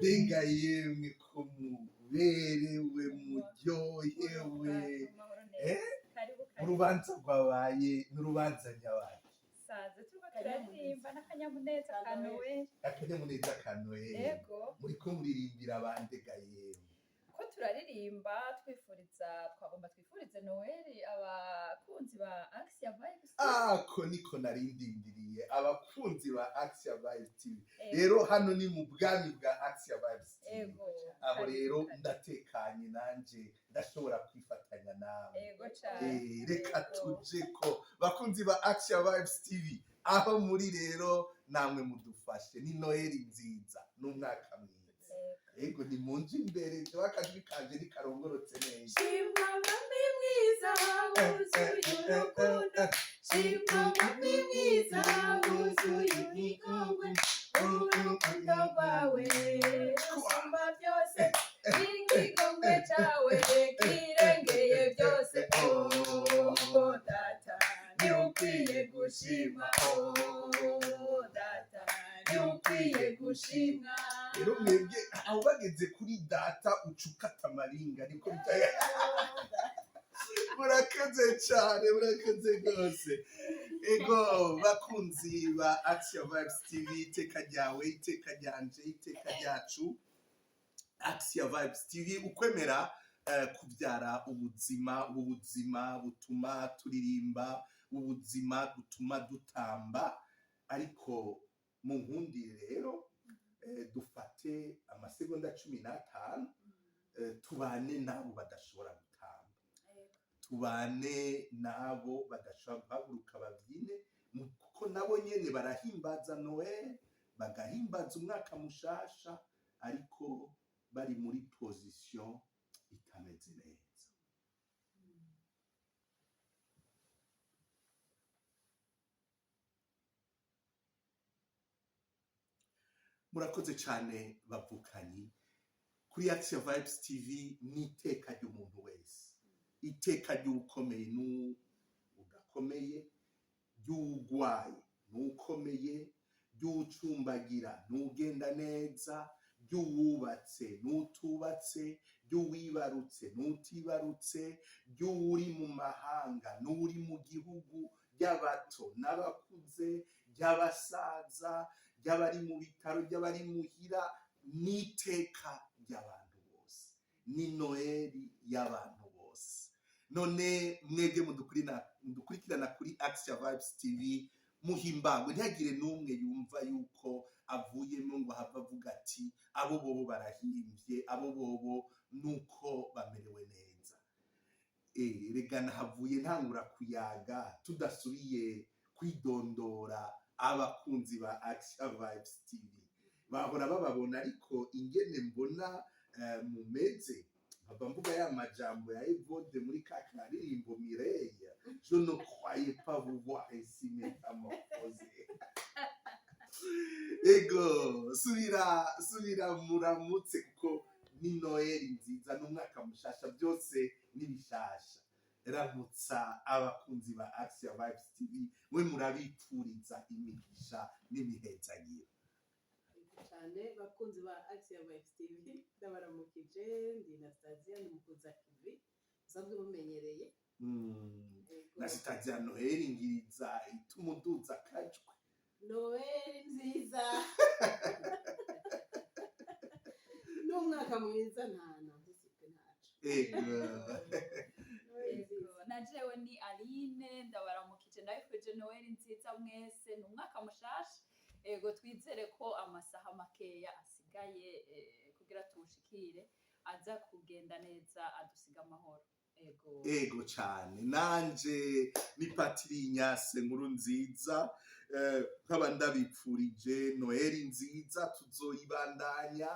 mbega yemwe ko muberewe muryohewe urubanza rwabaye n'urubanza nyabaye turaririmba n'akanyamuneza kanoye muriko muririmbira bandega yemwe ko turaririmba twagomba twifurize Noel abakunzi ba Axia Vibes ko niko narindindiriye abakunzi ba Axia Vibes TV rero hano ni mu bwami bwa Axia Vibes TV aho rero ndatekanye nanje ndashobora kwifatanya nawe reka tuje ko bakunzi ba Axia Vibes TV aho muri rero namwe mudufashe ni Noel nziza n'umwaka mwiza ego ni munji imbere twakajwi kanje ni karongorotse neza shimwa mami mwiza wuzuye urukundo shimwa mami mwiza wuzuye ikigongwe urukundo rwawe rusumba byose ikigongwe cyawe kirengeye byose data ni ukwiye gushimwa data ni ukwiye gushimwa rero mwebwe aho bageze kuri data ucukata amaringa niko bitaya murakoze cyane murakoze rwose ego bakunzi ba Axia Vibes TV iteka ryawe iteka ryanje iteka ryacu Axia Vibes TV ukwemera kubyara ubuzima butuma turirimba ubuzima butuma dutamba ariko mu nkundire rero dufate amasegonda 15 tubane nabo badashobora gutamba tubane nabo badashobora guhaguruka babyine kuko nabo nyene barahimbaza Noel bagahimbaza umwaka mushasha ariko bari muri position itameze neza murakoze cyane bavukanyi kuri Axia Vibes TV n'iteka ry'umuntu wese iteka ry'ukomeye n'udakomeye ry'ugwaye n'ukomeye ry'ucumbagira n'ugenda neza ry'uwubatse n'utubatse ry'uwibarutse n'utibarutse ry'uri mu mahanga n'uri mu gihugu ry'abato n'abakuze ry'abasaza ry'abari mu bitaro ry'abari muhira n'iteka ry'abantu bose ni Noel y'abantu bose none mwebwe mudukurikirana kuri Axia Vibes TV muhimbagwe ntihagire n'umwe yumva yuko avuyemo ngo hava avuga ati abo bobo barahimbye abo bobo nuko bamerewe neza rega nahavuye ntangura kuyaga tudasubiye kwidondora abakunzi ba Axia Vibes TV bahora bababona ariko ingene mbona mumeze nkaba mvuga ya majambo ya Evode muri kakaririmbo Mireille je ne croyais pas vous voir ici métamorphosé ego subira muramutse kuko ni Noel nziza n'umwaka mushasha byose nibishasha ramutsa abakunzi ba Axia Vibes TV we murabipfuriza imigisha n'imihezagiro cyane bakunzi ba Axia Vibes TV ndabaramukije ndi Nastasia n'umukuza TV usanzwe mumenyereye na Stasia Noel ngiriza itumuduza kajwe Noel nziza n'umwaka mwiza ntandusike ntacu najewe ni Aline ndabaramukije ndabifurije Noel nziza mwese n'umwaka mushasha ego twizere ko amasaha makeya asigaye kugira tuwushikire aza kugenda neza adusiga amahoro ego cyane nanje ni Patiri Nyase nkuru nziza nkaba ndabipfurije Noel nziza tuzoyibandanya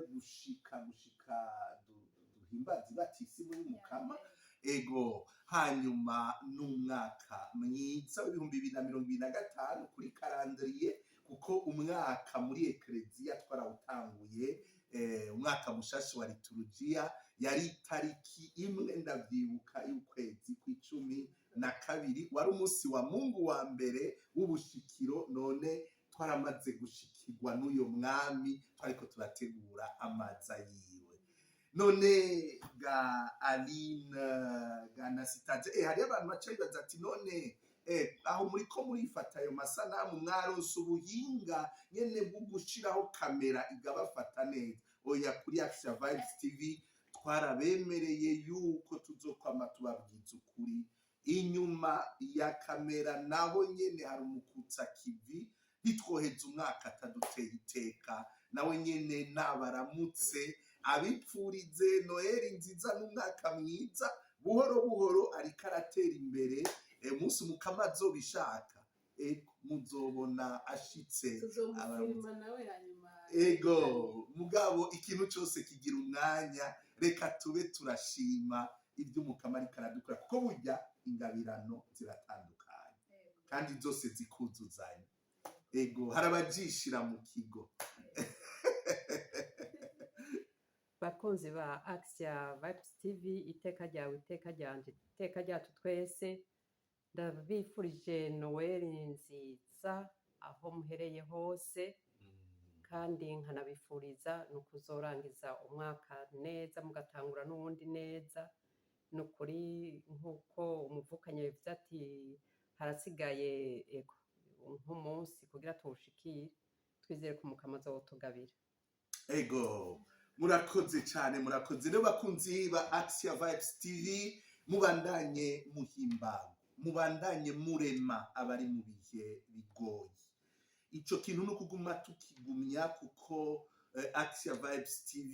gushika duhimbaza batisimu y'umukama ego hanyuma n'umwaka mwiza w'2025 kuri kalendriye kuko umwaka muri Ecclesia twarawutanguye umwaka mushasha wa liturujia yari tariki imwe ndavyibuka y'ukwezi kw'icumi na kabiri wari umunsi wa Mungu wa mbere w'ubushikiro none twaramaze gushikirwa n'uyo mwami twariko turategura amaza yiwe. None ga Aline ga Nasitaje hari abantu baca bibaza ati none aho muriko murifata ayo masanamu mwaronse ubuhinga nyene bwo gushiraho kamera igabafata neza? Oya, kuri Action Vibes TV twarabemereye yuko tuzokwama tubabwiza ukuri. Inyuma ya kamera naho nyene hari umukutsa kivi bitwoheza umwaka ataduteye iteka, nawe nyene nabaramutse abipfurize Noheli nziza n'umwaka mwiza. Buhoro buhoro ariko aratera imbere, umunsi Mukama azobishaka muzobona ashitse. Tuzomufilma nawe hanyuma. Ego mugabo ikintu cyose kigira umwanya, reka tube turashima ibyo Mukama ariko aradukora, kuko burya ingabirano ziratandukanye kandi zose zikuzuzanya. Ego harabajishira mu kigo. Bakunzi ba Action Vibes TV, iteka ryawe iteka ryanje iteka ryacu twese, ndabifurije Noheli nziza aho muhereye hose, kandi nkanabifuriza no kuzorangiza umwaka neza mugatangura n'uwundi neza. Nukuri nkuko umuvukanye bivuze ati harasigaye nk'umunsi kugira tuwushikire, twizere ko Mukama azotugabira. Ego murakoze cyane, murakoze rero bakunzi ba Action Vibes TV, mubandanye muhimbago, mubandanye murema abari mu bihe bigoye. Ico kintu no kuguma tukigumya, kuko Action Vibes TV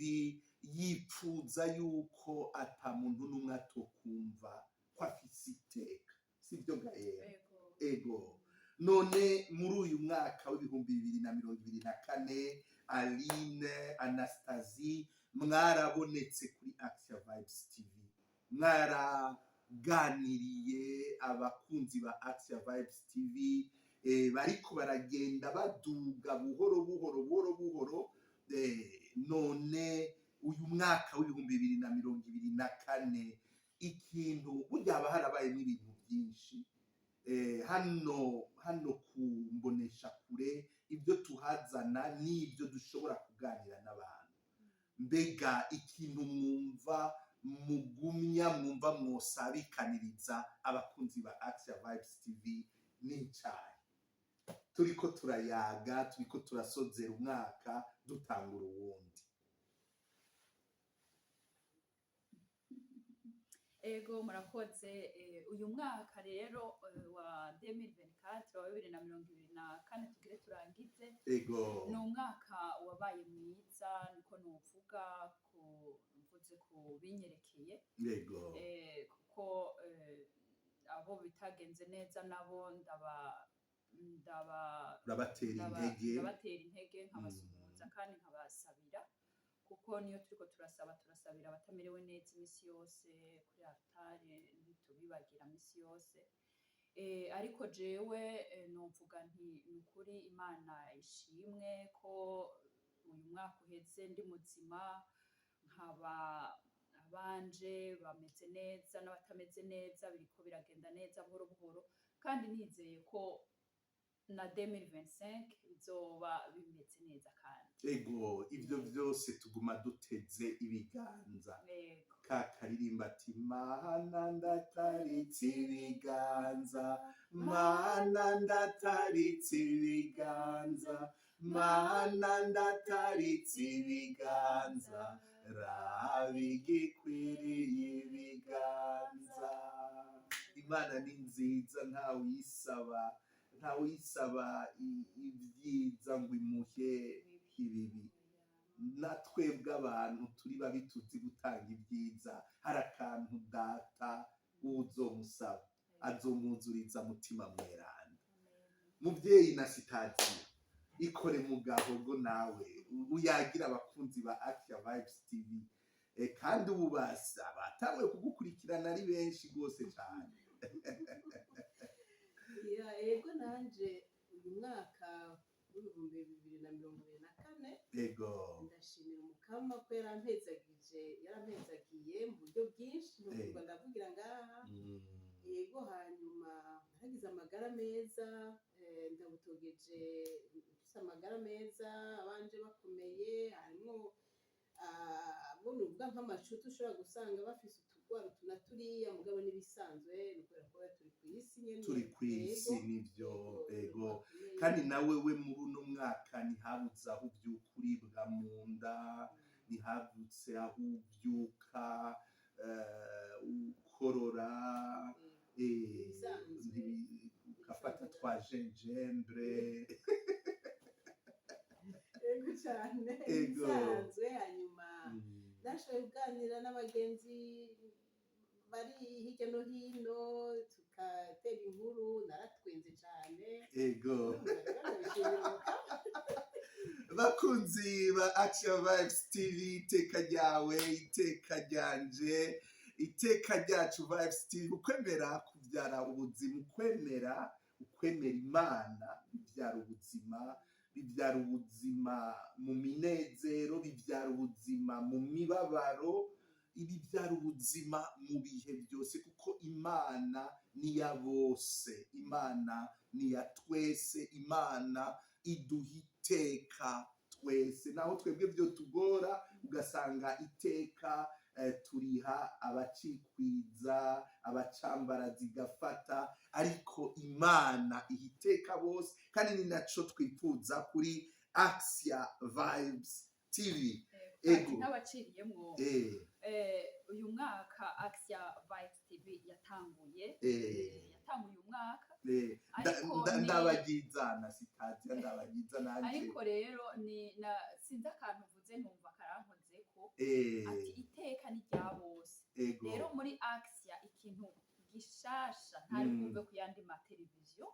yipfuza yuko ata muntu n'umwe atokumva ko afise iteka, sibyo gaye? Ego none muri uyu mwaka w'ibihumbi 2024 Aline, Anastasie mwarabonetse kuri Action Vibes TV, mwaraganiriye abakunzi ba Action Vibes TV, bariko baragenda baduga buhoro buhoro. None uyu mwaka w'ibihumbi 2024 ikintu burya haba harabayemo ibintu byinshi. Hano kumbonesha kure ibyo tuhazana n'ibyo dushobora kuganira n'abantu. Mbega ikintu mwumva mwumva mwosabikaniriza abakunzi ba Action Vibes TV n'icyayi? Turiko turayaga, turiko turasozera umwaka dutangura uwundi. Ego murakoze. Uyu mwaka rero wa 2024 wa 2024 tugire turangize. Ego ni umwaka wabaye mwiza, niko nuvuga mvuze ku binyerekeye. Ego kuko abo bitagenze neza nabo ndabatera intege nkabasuhuza kandi nkabasabira, kuko niyo turiko turasabira abatamerewe neza imisi yose kuri altare, ntitubibagira imisi yose. Ariko jewe novuga nti nukuri Imana ishimwe ko uyu mwaka uheze ndi muzima, nkaba abanje bameze neza n'abatameze neza biriko biragenda neza buhoro buhoro, kandi nizeye ko na 2025 bizoba bimeze neza kandi. Ego ivyo vyose tuguma duteze ibiganza. Ka karirimba ati Mana ndataritse ibiganza, Mana ndataritse ibiganza, Mana ndataritse ibiganza, rabigikwiriye ibiganza. Imana ni nziza, ntawuyisaba ibyiza ngo imuhe ibibi. Natwebwe abantu turi babi tuzi gutanga ibyiza, hari akantu data uzomusaba azomuzuriza mutima mweranda. Muvyeyi Nasitaje ikore mugahogo nawe uyagira abakunzi ba Action Vibes TV, kandi ubasa batanguye kugukurikirana ari benshi gose cyane. Ego nanje uyu mwaka w'ibihumbi 2024 Ego ndashimira Mukama ko yarampezagiye mu buryo bwinshi, nuko ndavugira ngaha. Ego hanyuma naragize amagara meza, ndabutogeje bafise amagara meza abanje bakomeye harimwo abo nuvuga nk'amacuti ushobora gusanga bafise utugwara utu na turiya mugabo n'ibisanzwe ni kubera ko turi kw'isi nyene turi kw'isi nivyo ego kandi nawe we muri uno mwaka ntihabuze aho uvyuka uribwa mu nda ntihavutse aho uvyuka ukorora ugafata twa gingembre ego cane bisanzwe hanyuma nashoboye kuganira n'abagenzi bari hirya no hino tukatera inkuru naratwenze cane ego bakunzi ba Action Vibes TV iteka ryawe iteka ryanje iteka ryacu Vibes TV ukwemera kubyara ubuzima ukwemera Imana bibyara ubuzima bibyara ubuzima mu minezero bibyara ubuzima mu mibabaro ibibyara ubuzima mu bihe byose kuko Imana ni ya bose Imana ni ya twese Imana iduha iteka twese naho twebwe byo tugora ugasanga iteka turiha abacikwiza abacambara zigafata ariko Imana ihiteka bose kandi ni naco twifuza kuri Action Vibes TV ego n'abaciriyemwo uyu mwaka Action Vibes TV yatanguye uyu mwaka ndabagizana sitazia ndabagiza nanje ariko rero ni sinzi akantu uvuze ntumva karankozeko ati iteka ni rya bose rero muri Action ikintu gishasha ntari kumve ku yandi mateleviziyo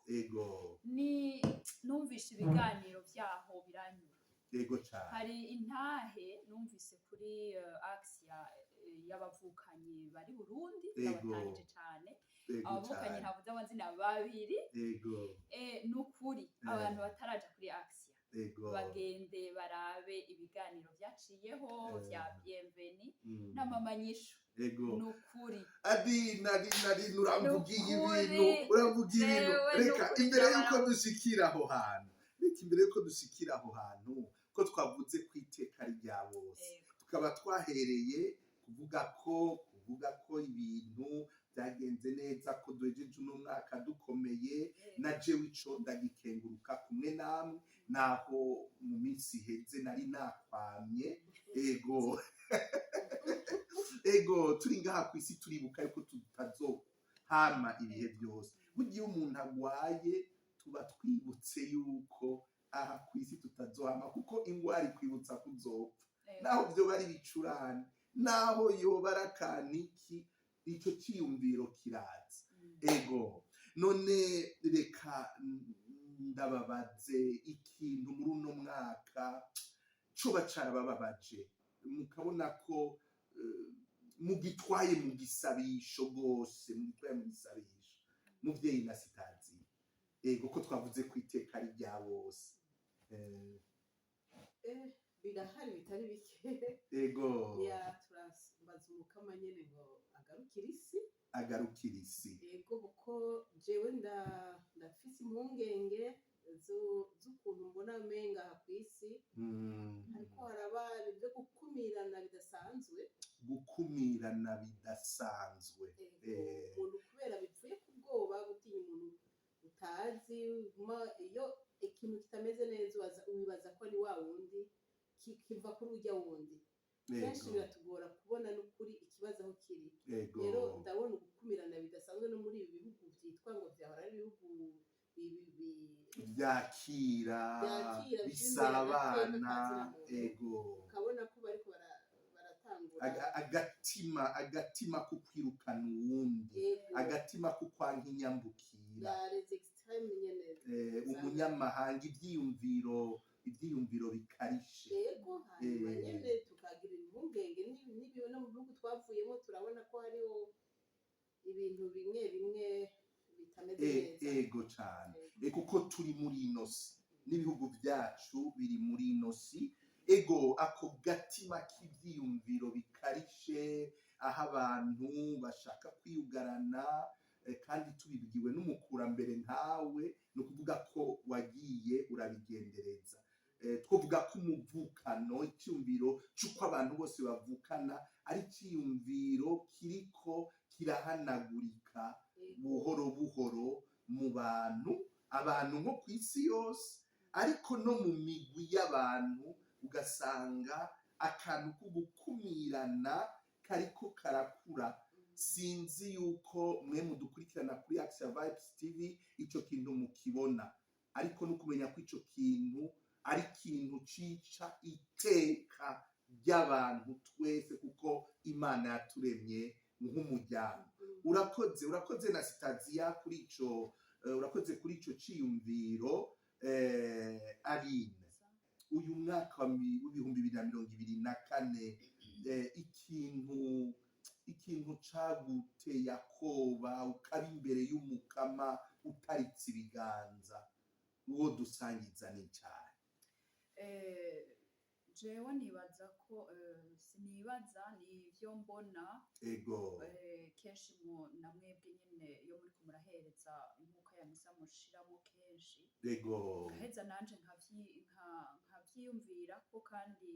ni numvishe ibiganiro vyaho biranyura ego cyane hari intahe numvise kuri Action y'abavukanyi bari Burundi n'abatangije cyane abavukanyi ntavuze amazina babiri nukuri abantu bataraja kuri Action bagende barabe ibiganiro vyaciyeho vya Bienvenue na Mama Nyishu nukuri nari uramvugiye ibintu reka imbere yuko dushikira aho hantu ko twavuze ku iteka rya bose tukaba twahereye kuvuga ko ibintu byagenze neza ko duhejeje uno mwaka dukomeye na jewe ico ndagikenguruka kumwe namwe naho mu minsi iheze nari nakwamye ego turi ngaha ku isi turibuka yuko tutazohama ibihe byose bugiye umuntu agwaye tuba twibutse yuko aha ku isi tutazohama kuko ingwara ikwibutsa kuzopfa naho byo bari bicurane naho yobara kaniki icyo cyiyumviro kiraza ego none reka ndababaze ikintu muri uno mwaka coba carabababaje mukabona ko mugitwaye mu gisabisho gose muvyeyi na sitazi ego ko twavuze ku iteka rya bose birahari bitari bike ego turambaza umukama nyene ngo agarukira isi ego kuko jewe ndafise impungenge z'ukuntu mbona menga aha kw'isi ariko haraba ibyo gukumirana bidasanzwe umuntu kubera bipfuye ku bwoba gutinya umuntu utazi iyo ikintu kitameze neza wibaza ko ari wa wundi kiva kuri urya wundi kenshi biratugora kubona n'ukuri ikibazo aho kiri rero ndabona ugukumirana bidasanzwe no muri ibi bihugu byitwa ngo byahora ari ibihugu byakira bisabana ukabona ko bariko baratangura agatima ko kwirukana uwundi agatima ko kwanka inyambukira umunyamahanga ivyiyumviro bikarishe hanyuma nyene tukagira impungenge n'ibiyo no mu bihugu twavuyemo turabona ko hariho ibintu bimwe bimwe bitameze neza ego cane kuko turi muri ino si n'ibihugu vyacu biri muri ino si ego ako gatima k'ivyiyumviro bikarishe aho abantu bashaka kwiyugarana kandi tubibwiwe n'umukurambere nkawe ni ukuvuga ko wagiye urabigendereza. Twovuga ko umuvukano icyumviro cy'uko abantu bose bavukana ari icyiyumviro kiriko kirahanagurika buhoro buhoro mu abantu nko ku isi yose, ariko no mu migwi y'abantu ugasanga akantu ko gukumirana kariko karakura. Sinzi yuko mwe mudukurikirana kuri Action Vibes TV ico kintu mukibona, ariko no kumenya ko ico kintu ari ikintu cica iteka ry'abantu twese, kuko Imana yaturemye nk'umuryango. Urakoze na Sitazia kuri ico urakoze kuri ico ciyumviro. Aline, uyu mwaka wa 2024 ikintu caguteye akoba ukaba imbere y'umukama utaritse ibiganza, uwo dusangiza n'icyayi? Jewe nibaza ko sinibaza n'ivyo mbona. Ego. Kenshi na mwebwe nyene iyo muri kumurahereza inkuka ya misa mushiramo kenshi. Ego. Gaheza nanje nkavyiyumvira ko kandi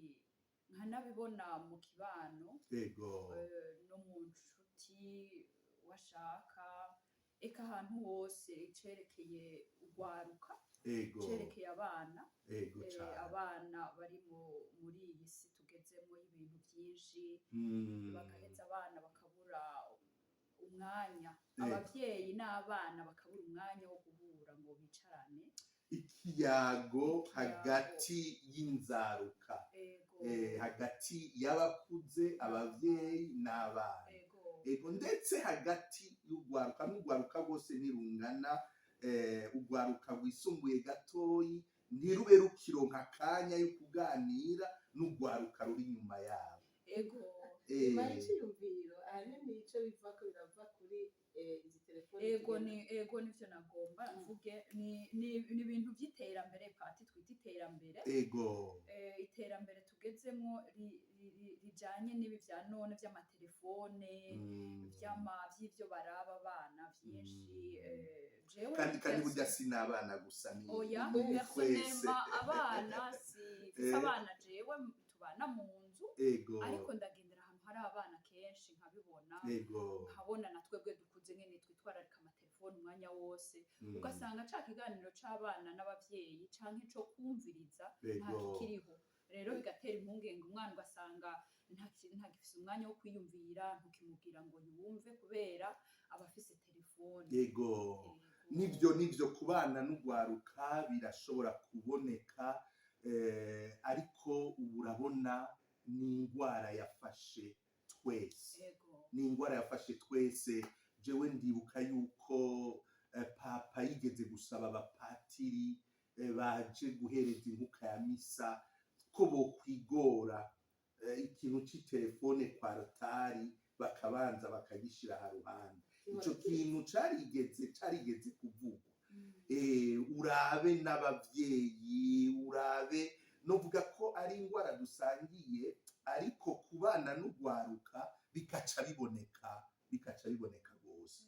nkanabibona mu kibano. Ego. No mu nshuti washaka, eka ahantu hose cerekeye urwaruka. Ego. Cerekeye abana. Ego cyane. Abana bari muri iyi si tugezemo y'ibintu byinshi. Bagaheza abana bakabura umwanya. Abavyeyi n'abana bakabura umwanya wo guhura ngo bicarane. Ikiyago hagati y'inzaruka. Hagati y'abakuze, abavyeyi n'abana. Ego, ndetse hagati y'urwaruka n'urwaruka rwose ntirungana. Urwaruka rwisumbuye gatoyi ntirube rukironka akanya yo kuganira n'urwaruka ruri inyuma yabo. Ego, mari cyiyumviro ahanini ico bivako birava kuri izi telefone. Ego nivyo nagomba mvuge, ni ibintu by'iterambere pati twita iterambere. Ego. Iterambere tugezemo rijanye n'ibi vya none vy'amatelefone, vy'ivyo baraba abana vyinshi. Kandi burya si n'abana gusa, ni twese. Abana si abana jewe tubana mu nzu. Ego. Ariko ndagendera ahantu hari abana kenshi nkabibona. Ego. Nkabona na twebwe dukuze nyene twitwararika amatelefone umwanya wose. Ugasanga ca kiganiro c'abana n'abavyeyi canke co kumviriza nta kiriho. Rero bigatera impungenge, umwana ugasanga ntagifise umwanya wo kwiyumvira, ntukimubwira ngo yumve kubera abafise telefone. Ego. Nivyo kubana n'urwaruka birashobora kuboneka, ariko ubu urabona ni ingwara yafashe twese. Ni ingwara yafashe twese. Jewe ndibuka yuko papa yigeze gusaba abapatiri baje guhereza inkuka ya misa ko bokwigora ikintu c'itelefone kwa rotari bakabanza bakagishira haruhande. Ico kintu carigeze kuvugwa. Urabe n'abavyeyi, urabe novuga ko ari ingwara dusangiye, ariko kubana n'urwaruka bikaca biboneka rwose.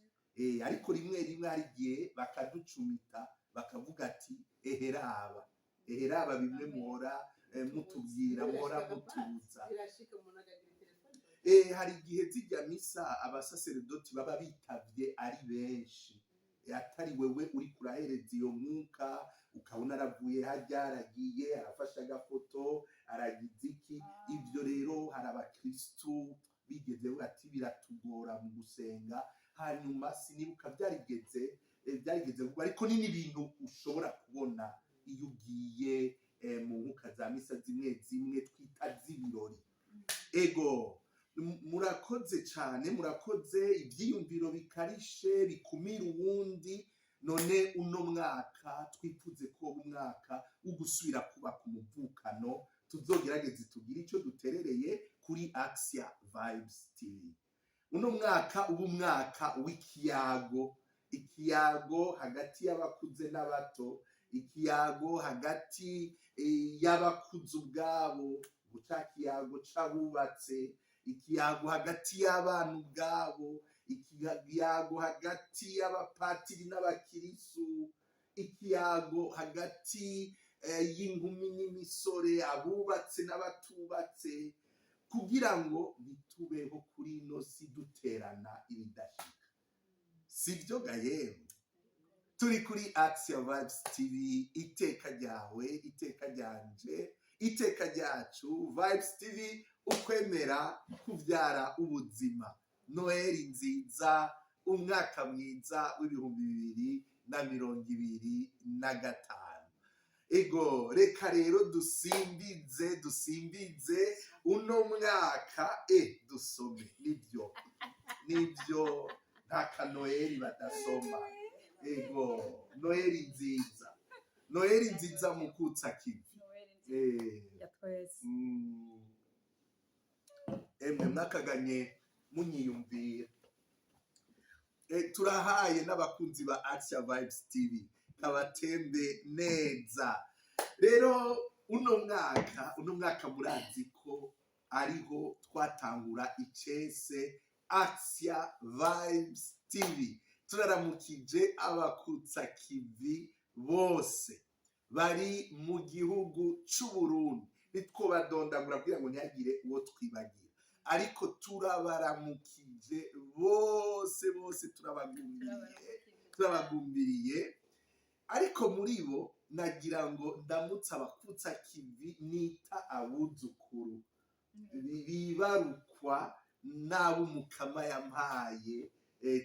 Ariko rimwe hari igihe bakaducumita bakavuga ati eheraba bimwe muhora mutubwira, muhora mutuza. Hari igihe zijya misa abasaseredoti baba bitavye ari benshi, atari wewe uri kurahereza iyo mwuka, ukabona aravuye harya, aragiye arafashe agafoto, aragize iki. Ivyo rero hari abakristu bigeze ati biratugora mu gusenga. Hanyuma sinibuka byarigeze kuba, ariko ni n'ibintu ushobora kubona iyo ugiye mu nkuka za misa zimwe twita z'ibirori. Ego, murakoze cyane, murakoze. Ibyiyumviro bikarishe bikumira uwundi. None uno mwaka twifuze ko umwaka wo gusubira kubaka umuvukano, tuzogerageze tugire icyo duterereye kuri Action Vibes TV. Uno mwaka ubu mwaka w'ikiyago hagati y'abakuze n'abato, ikiyago hagati y'abakuze ubwabo, guca kiyago c'abubatse, ikiyago hagati y'abana ubwabo, ikiyago hagati y'abapatiri n'abakirisu, ikiyago hagati y'inkumi n'imisore, abubatse n'abatubatse, kugira ngo ntitubeho kuri ino si duterana ibidashika. Sibyo ga yemwe? Turi kuri Action Vibes TV, iteka ryawe, iteka ryanje, iteka ryacu. Vibes TV, ukwemera kuvyara ubuzima. Noheli nziza, umwaka mwiza w'2025. Ego, reka rero dusimbize uno mwaka, dusome. Nibyo, nta kanoheli badasoma. Ego, Noheli nziza mukutsa kivi. ya twese. Emwe mwakaganye munyiyumvira. Turahaye n'abakunzi ba Action Vibes TV kabatembe neza. Rero uno mwaka murazi ko ariho twatangura icese Action Vibes TV. Turaramukije abakutsa kivi bose bari mu gihugu c'u Burundi. Nitwo badondagura kugira ngo ntihagire uwo twibagira, ariko turabaramukije bose turabagumbiriye. Ariko muri bo nagira ngo ndamutse abakutsa kivi nita abuzukuru bibarukwa n'abo Mukama yampaye,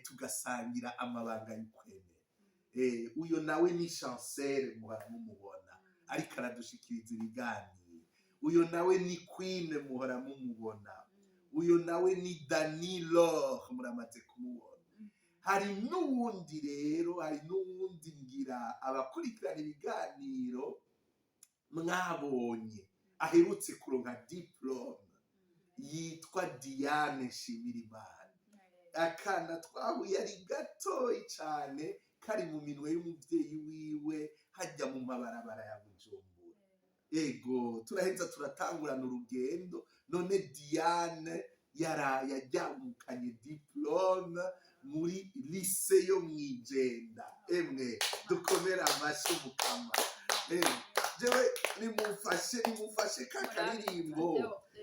tugasangira amabanga y'ukwemera. Uyo nawe ni Chancel muhora mumubona ariko aradushikiriza ibiganiro. Uyo nawe ni Queen muhora mumubona. Uyo nawe ni Danilo muramaze kumubona. Hari n'uwundi rero, ngira abakurikirana ibiganiro mwabonye aherutse kuronka diplome, yitwa Diane Shimirimana. Akana twahuye ari gatoyi cyane, kari mu minwe y'umuvyeyi wiwe hajya mu mabarabara ya Bujumbura. Ego, turaheza turatangurana urugendo. None Diane yajyamukanye diplome muri lycée yo Mwijenda. Emwe dukomera amashi Mukama. Jewe nimufashe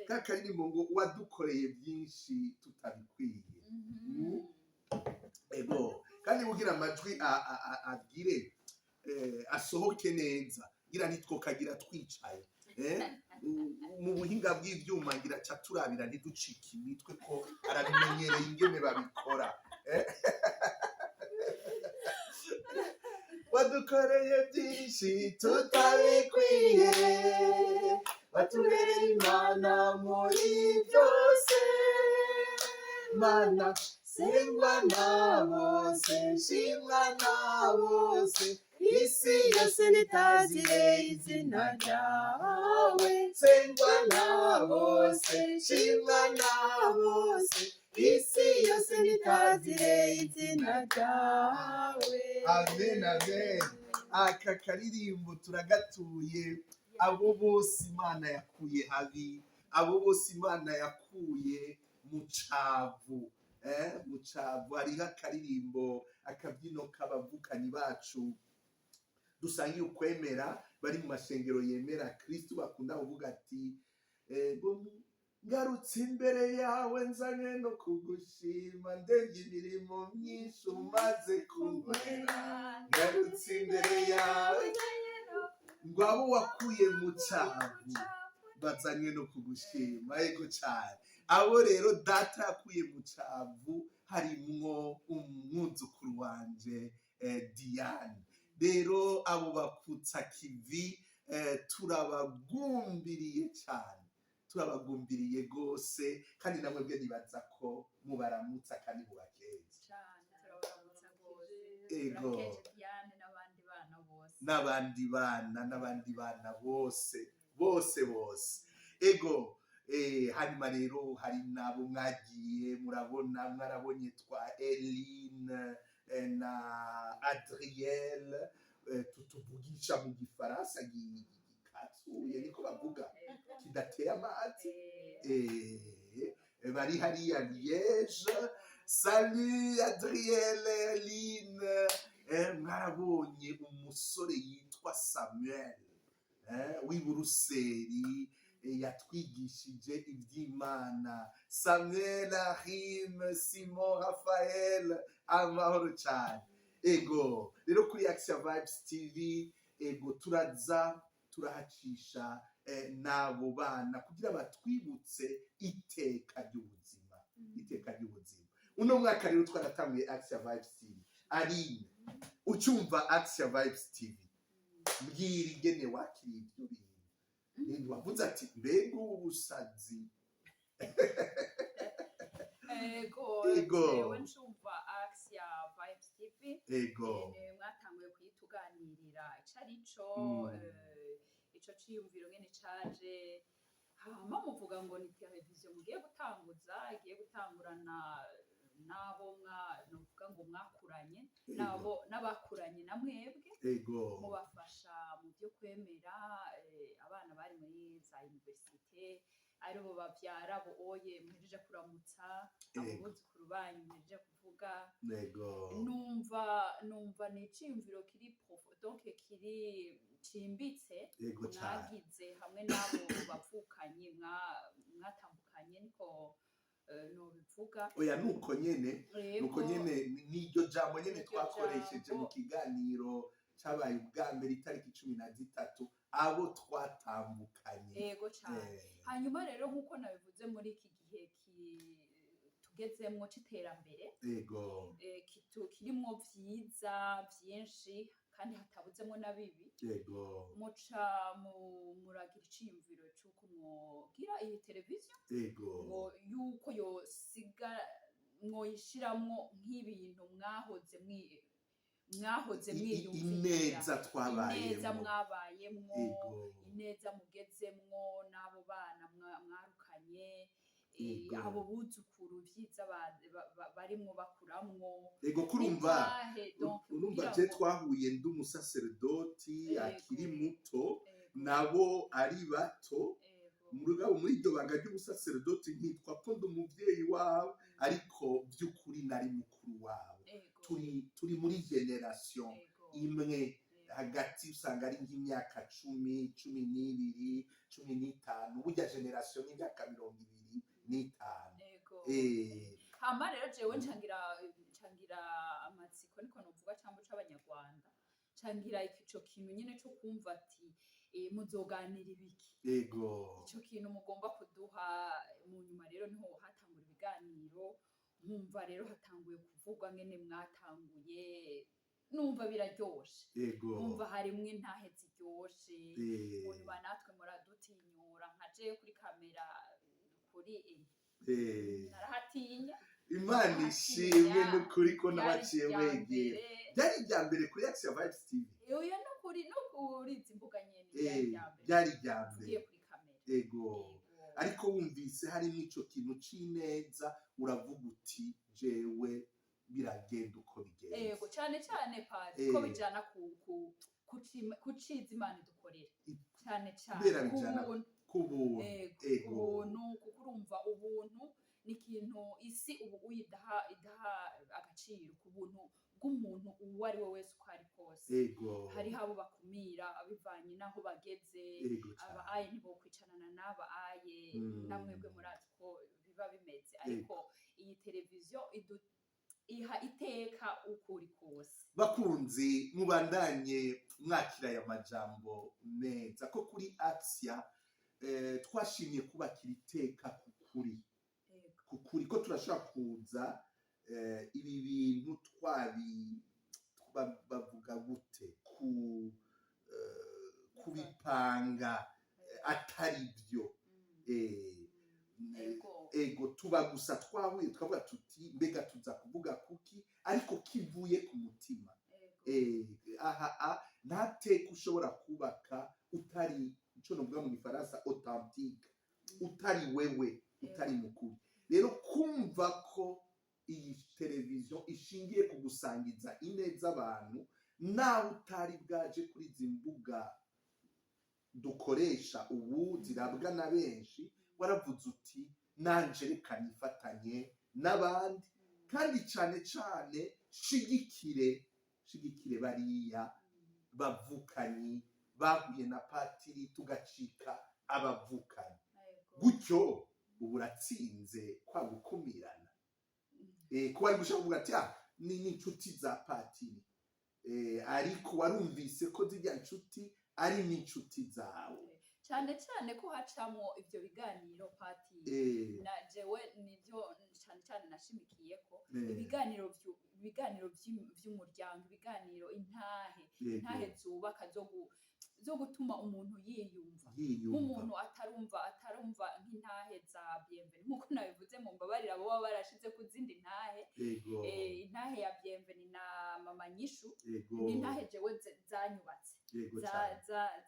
kakaririmbo ngo wadukoreye byinshi tutabikwiye. Ego, kandi ugira amajwi agire asohoke neza, gira nitwo kagira twicaye. Mu buhinga bw'ivyuma ngira ca turabira ntiducika imitwe ko arabimenyereye ingene babikora. Wadukoreye byinshi tutabikwiye, watubereye Imana muri byose. Mana sengwa na bose, shimwa na bose, isi yose nitazire izina ryawe. Sengwa na bose, shimwa na bose, isi yose nitazire izina ryawe. Amen, amen. Aka karirimbo turagatuye abo bose Imana yakuye habi, abo bose Imana yakuye mu cavu. Mu cavu hariho akaririmbo, akabyino k'abavukanyi bacu dusangiye ukwemera, bari mu mashengero yemera Kristo, bakunda kuvuga ati ngarutse imbere yawe nzanye no kugushima, ndenge imirimo myinshi umaze kunkorera. Ngarutse imbere yawe ngo abo wakuye mu cavu bazanye no kugushima. Ego cyane. Abo rero data yakuye mu cavu harimwo umwuzukuru wanje Diane. Rero abo bakutsa kivi turabagumbiriye cyane, turabagumbiriye gose, kandi namwe bwe nibaza ko mubaramutsa kandi mubakeze cyane. Turabaramutsa gose. Ego, Diane n'abandi bana bose. Ego, hanyuma rero hari nabo mwagiye mwarabonye twa Eline na Adrielle, tutuvugisha mu gifaransa gikatsuye niko bavuga, kidateye amazi. Bari hariya Liège, Salut Adriel, Line. Mwarabonye umusore yitwa Samuel w'i Buruseli yatwigishije iby'Imana. Samuel, Arim, Simon, Raphael, amahoro cyane. Ego rero kuri Action Vibes TV ego turaza turahacisha n'abo bana kugira batwibutse iteka ry'ubuzima. Uno mwaka rero twaratanguye Action Vibes TV. Ari ucyumva Action Vibes TV, mbwira ingene wakiriye ibyo bintu. Wavuze ati mbega ubusazi. Ego ncumva Action Vibes TV. Ego Mwatanguye kuyituganirira icarico ico ciyumviro ngene caje hama muvuga ngo ni televiziyo mugiye gutanguza, igiye gutangurana nabo novuga ngo mwakuranye nabo n'abakuranye na mwebwe mubafasha mu byo kwemera abana bari muri za universite aribo bavyara boye muhejeje kuramutsa abuzukuru banyu muhejeje kuvuga numva ni iciyumviro kiri donc kiri cimbitse mwagize hamwe n'abo bavukanye mwatambukanye niko nobivuga. Oya nuko nyene n'iryo jambo nyene twakoresheje mu kiganiro cabaye ubwa mbere itariki 13 abo twatambukanye. Yego cyane. Hanyuma rero nkuko nabivuze muri iki gihe tugezemwo c'iterambere kirimwo vyiza vyinshi kandi hatabuzemo na bibi. Muca muragira iciyumviro c'uko mwogira iyi televiziyo ngo yuko yosiga mwoyishiramwo nk'ibintu mwahoze mwiyumvira ineza mwabayemwo, ineza mugezemwo n'abo bana mwarukanye, abo buzukuru vyiza barimwo bakuramwo. Kurumva je twahuye ndi umusaserdoti akiri muto nabo ari bato murugabo muri iryo banga ry'ubusaserdoti nkitwa ko ndi umuvyeyi wabo ariko by'ukuri nari mukuru wabo. Turi muri generation imwe hagati usanga ari nk'imyaka 10, 12, 15 burya generation y'imyaka 25. Hama rero jewe ncangira amatsiko niko novuga cyangwa c'abanyarwanda ncangira ico kintu nyene cyo kumva ati muzoganira ibiki. Ico kintu mugomba kuduha mu nyuma rero niho hatangura ibiganiro nkumva rero hatanguye kuvugwa ngene mwatanguye numva biraryoshe. Numva harimwe intahe ziryoshe mu nyuma natwe muradutinyura nkaje kuri kamera kuri narahatinya. Imana ishimwe n'ukuri ko nabaciye wegera. Byari irya mbere kuri Action Vibes TV. Oya no kuri izi mbuga nyene byari irya mbere kuri kamera. Ariko wumvise harimo ico kintu c'ineza uravuga uti jewe biragenda uko bigenze. Cyane padi ko bijana kuciza Imana dukorera cyane kubuntu kuko urumva ubuntu ni ikintu isi ubu uyidaha agaciro ku buntu bw'umuntu uwo ari we wese uko ari kose. Hariho abo bakumira bivanye n'aho bageze, aba aye ntibokwicarana n'aba aye namwebwe murazi ko biba bimeze, ariko iyi televiziyo iha iteka ukuri kose. Bakunzi mubandanye mwakira aya majambo neza ko kuri Action twashimye kubakira iteka kukuri ko turashaka kuza ibi bintu bavuga gute kubipanga atari byo. Tuba gusa twahuye tukavuga tuti mbega tuza kuvuga kuki ariko kivuye ku mutima. Ntateka ushobora kubaka utari ico novuga mu gifaransa authentique, utari wewe, utari mukuru. Rero kumva ko iyi televiziyo ishingiye ku gusangiza ineza abantu nawe utari bwaje kuri izi mbuga dukoresha ubu zirabwa na benshi, waravuze uti nanje reka nifatanye n'abandi kandi cane cane shigikire bariya bavukanyi bahuye na patiri tugacika abavukanyi gutyo ubu uratsinze kwa gukumirana kuba ari gushaka kuvuga ati ni inshuti za patiri ariko warumvise ko zijya nshuti ari n'inshuti zawe cyane cyane ko hacamo ibyo biganiro patiri na jewe nibyo cyane cyane nashimikiye ko ibiganiro by'umuryango ibiganiro intahe zubaka zo gutuma umuntu yiyumva nk'umuntu atarumva nk'intahe za Bienvenue nk'uko nabivuze mu mbabarira abo baba barashize ku zindi ntahe intahe ya Bienvenue na mama nyishu n'intahe jewe zanyubatse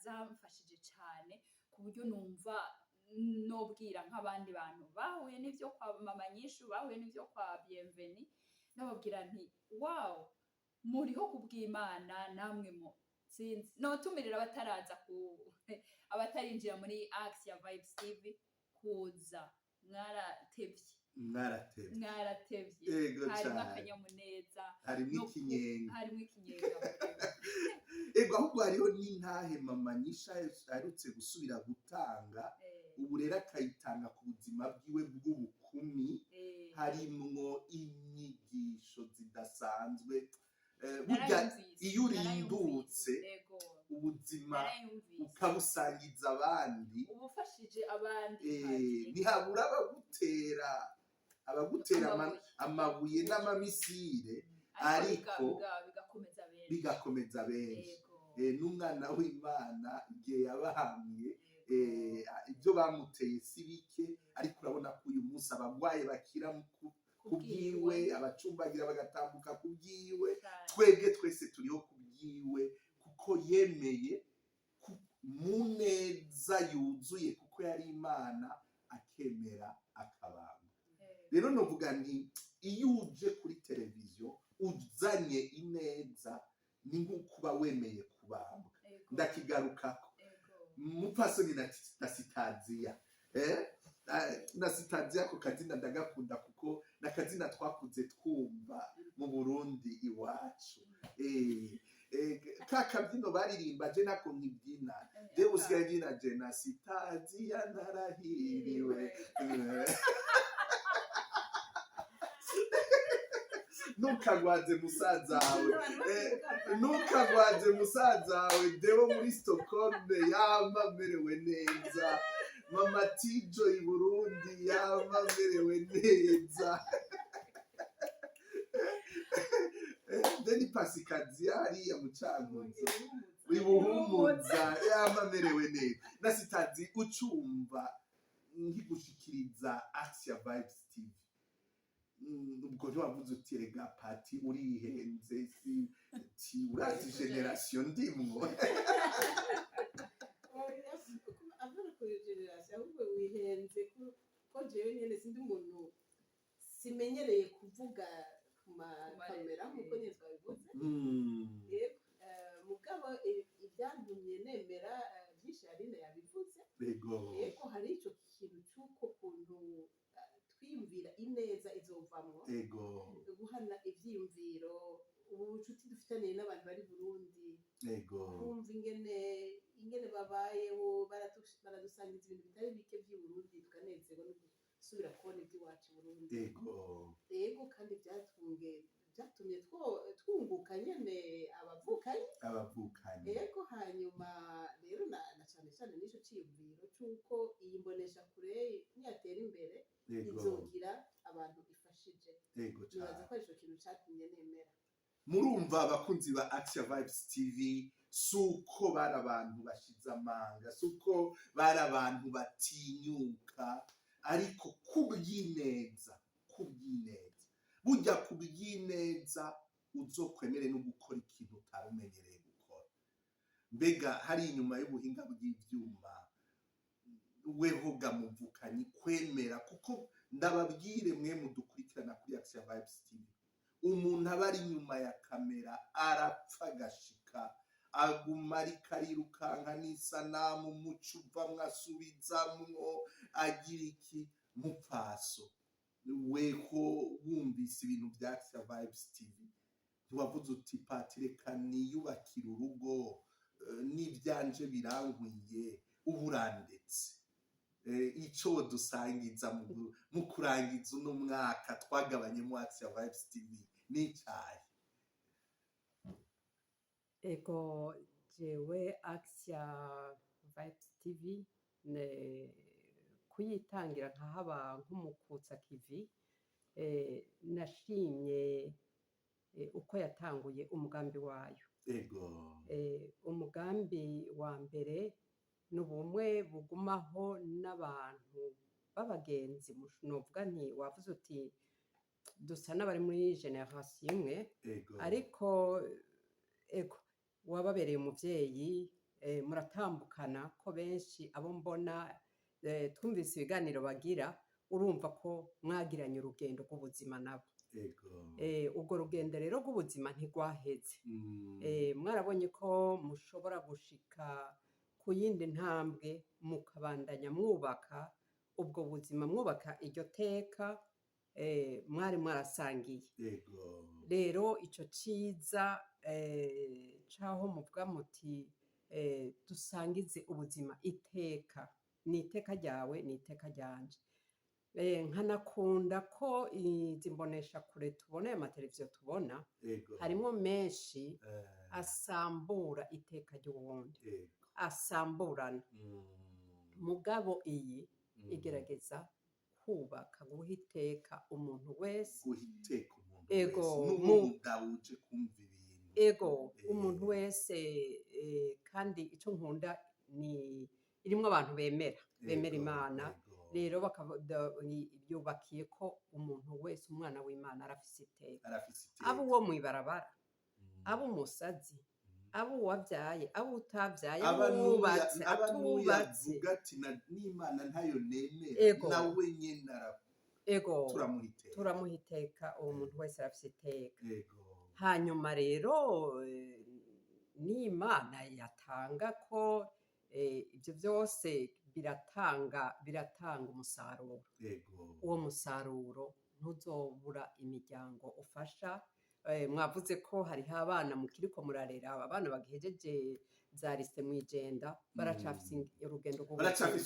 zamfashije cyane ku buryo numva nobwira nk'abandi bantu bahuye n'ivyo kwa mama nyishu bahuye n'ivyo kwa Bienvenue nababwira nti wow muriho kubw'Imana namwe mo sinzi notumirira abatarinjira muri Axe ya Vibes TV kuza mwaratevye harimo akanyamuneza harimo ikinyenga ego ahubwo hariho n'intahe mama nyisha aherutse gusubira gutanga ubu rero akayitanga ku buzima bwiwe bw'ubukumi harimwo inyigisho zidasanzwe burya iyo urindutse ubuzima ukabusangiza abandi ubufashije abandi ntihabura abagutera amabuye n'amamisire ariko bigakomeza benshi n'umwana w'Imana igihe yabahamye ibyo bamuteye si bike ariko urabona ko uyu munsi abagwaye bakira kubwiwe abacumbagira bagatambuka kubwiwe twebwe twese turiho kubwiwe kuko yemeye mu neza yuzuye kuko yari Imana akemera akabanga rero novuga nti iyo uje kuri televiziyo uzanye ineza ni nk'ukuba wemeye kubambwa ndakigarukako mupfasoni na Sitaziya na Sitaziya ko kazina ndagakunda kuko nakazina twakuze twumva mu Burundi iwacu ka kabyino baririmba je nako nkibyina je usigaye nyina je na Sitaziya narahiriwe ntukagwaze musaza wawe dewo muri Stockholm yama merewe neza mama Tijo i Burundi yama merewe neza Deni Pasikazi hariya mu Cankuzo wibuhumuza yama merewe neza na Sitazi ucumva nkigushikiriza Axe ya Vibes TV ubwo ntiwavuze uti rega pati urihenze si urazi generation ndimwo avana ku generation ahubwo wihenze ko jewe nyene sindi umuntu simenyereye kuvuga ku kamera nkuko nyene twabivuze mugabo ibyandumye nemera byinshi Aline yabivuze yego hari ico kintu cyuko kuntu twiyumvira ineza izovamwo guhana ivyiyumviro ubu bucuti dufitaniye n'abantu bari Burundi kumva ingene babayeho baradusangiza ibintu bitari bike by'i Burundi tukanezerwa no gusubira kubona iby'iwacu Burundi yego kandi byatumye twunguka nyene abavukanye yego hanyuma rero na cyane cyane n'icyo ciyumviro cy'uko iyi mbonesha kure niyatera imbere izogira abantu ifashije nibaza ko arico kintu cyatumye nemera murumva abakunzi ba Axe Vibes TV suko bari abantu bashize amanga suko bari abantu batinyuka ariko kubyineza burya kubyineza uzokwemere no gukora ikintu utarumenyereye gukora mbega hari inyuma y'ubuhinga bw'ivyuma wehoga muvukanyi kwemera kuko ndababwire mwe mudukurikirana kuri Axe Vibes TV umuntu aba ari inyuma ya kamera arapfa gashika aguma ariko arirukanka n'isanamu muco uvamwo asubizamwo agira iki mupfaso weko wumvise ibintu bya Action Vibes TV ntiwavuze uti Pati reka niyubakira urugo n'ibyanje birankwiye uburandetse ico dusangiza mu kurangiza uno mwaka twagabanyemo Action Vibes TV n'icyayi. Ego jewe Action Vibes TV kuyitangira nkahaba nk'umukutsa kivi nashimye uko yatanguye umugambi wayo. Ego umugambi wa mbere n'ubumwe bugumaho n'abantu b'abagenzi novuga nti wavuze uti dusa n'abari muri generation imwe ariko ego wababereye umuvyeyi muratambukana ko benshi abo mbona twumvise ibiganiro bagira urumva ko mwagiranye urugendo rw'ubuzima nabo. Ubwo rugendo rero rw'ubuzima ntigwaheze. Mwarabonye ko mushobora gushika ku yindi ntambwe mukabandanya mwubaka ubwo buzima mwubaka iryo teka mwari mwarasangiye. Rero ico ciza caho muvuga muti dusangize ubuzima iteka ni iteka ryawe ni iteka ryanje. Nkanakunda ko izi mbonesha kure tubona aya mateleviziyo tubona harimo menshi asambura iteka ry'uwundi asamburana mugabo iyi igerageza kubaka guha iteka umuntu wese ego umuntu wese kandi ico nkunda ni irimwo abantu bemera Imana. Rero yubakiye ko umuntu wese umwana w'Imana arafise iteka, abo uwo mwibarabara abo umusazi abo uwabyaye abo utavyaye abo wubatse atubatse n'Imana ntayo nemera nawe nyene ego turamuhiteka uwo muntu wese arafise iteka. Hanyuma rero n'Imana yatanga ko ibyo byose biratanga umusaruro. Uwo musaruro ntuzobura imiryango ufasha. Mwavuze ko hariho abana mukiriko murarera abana bagihejeje za lise mwijenda baracafise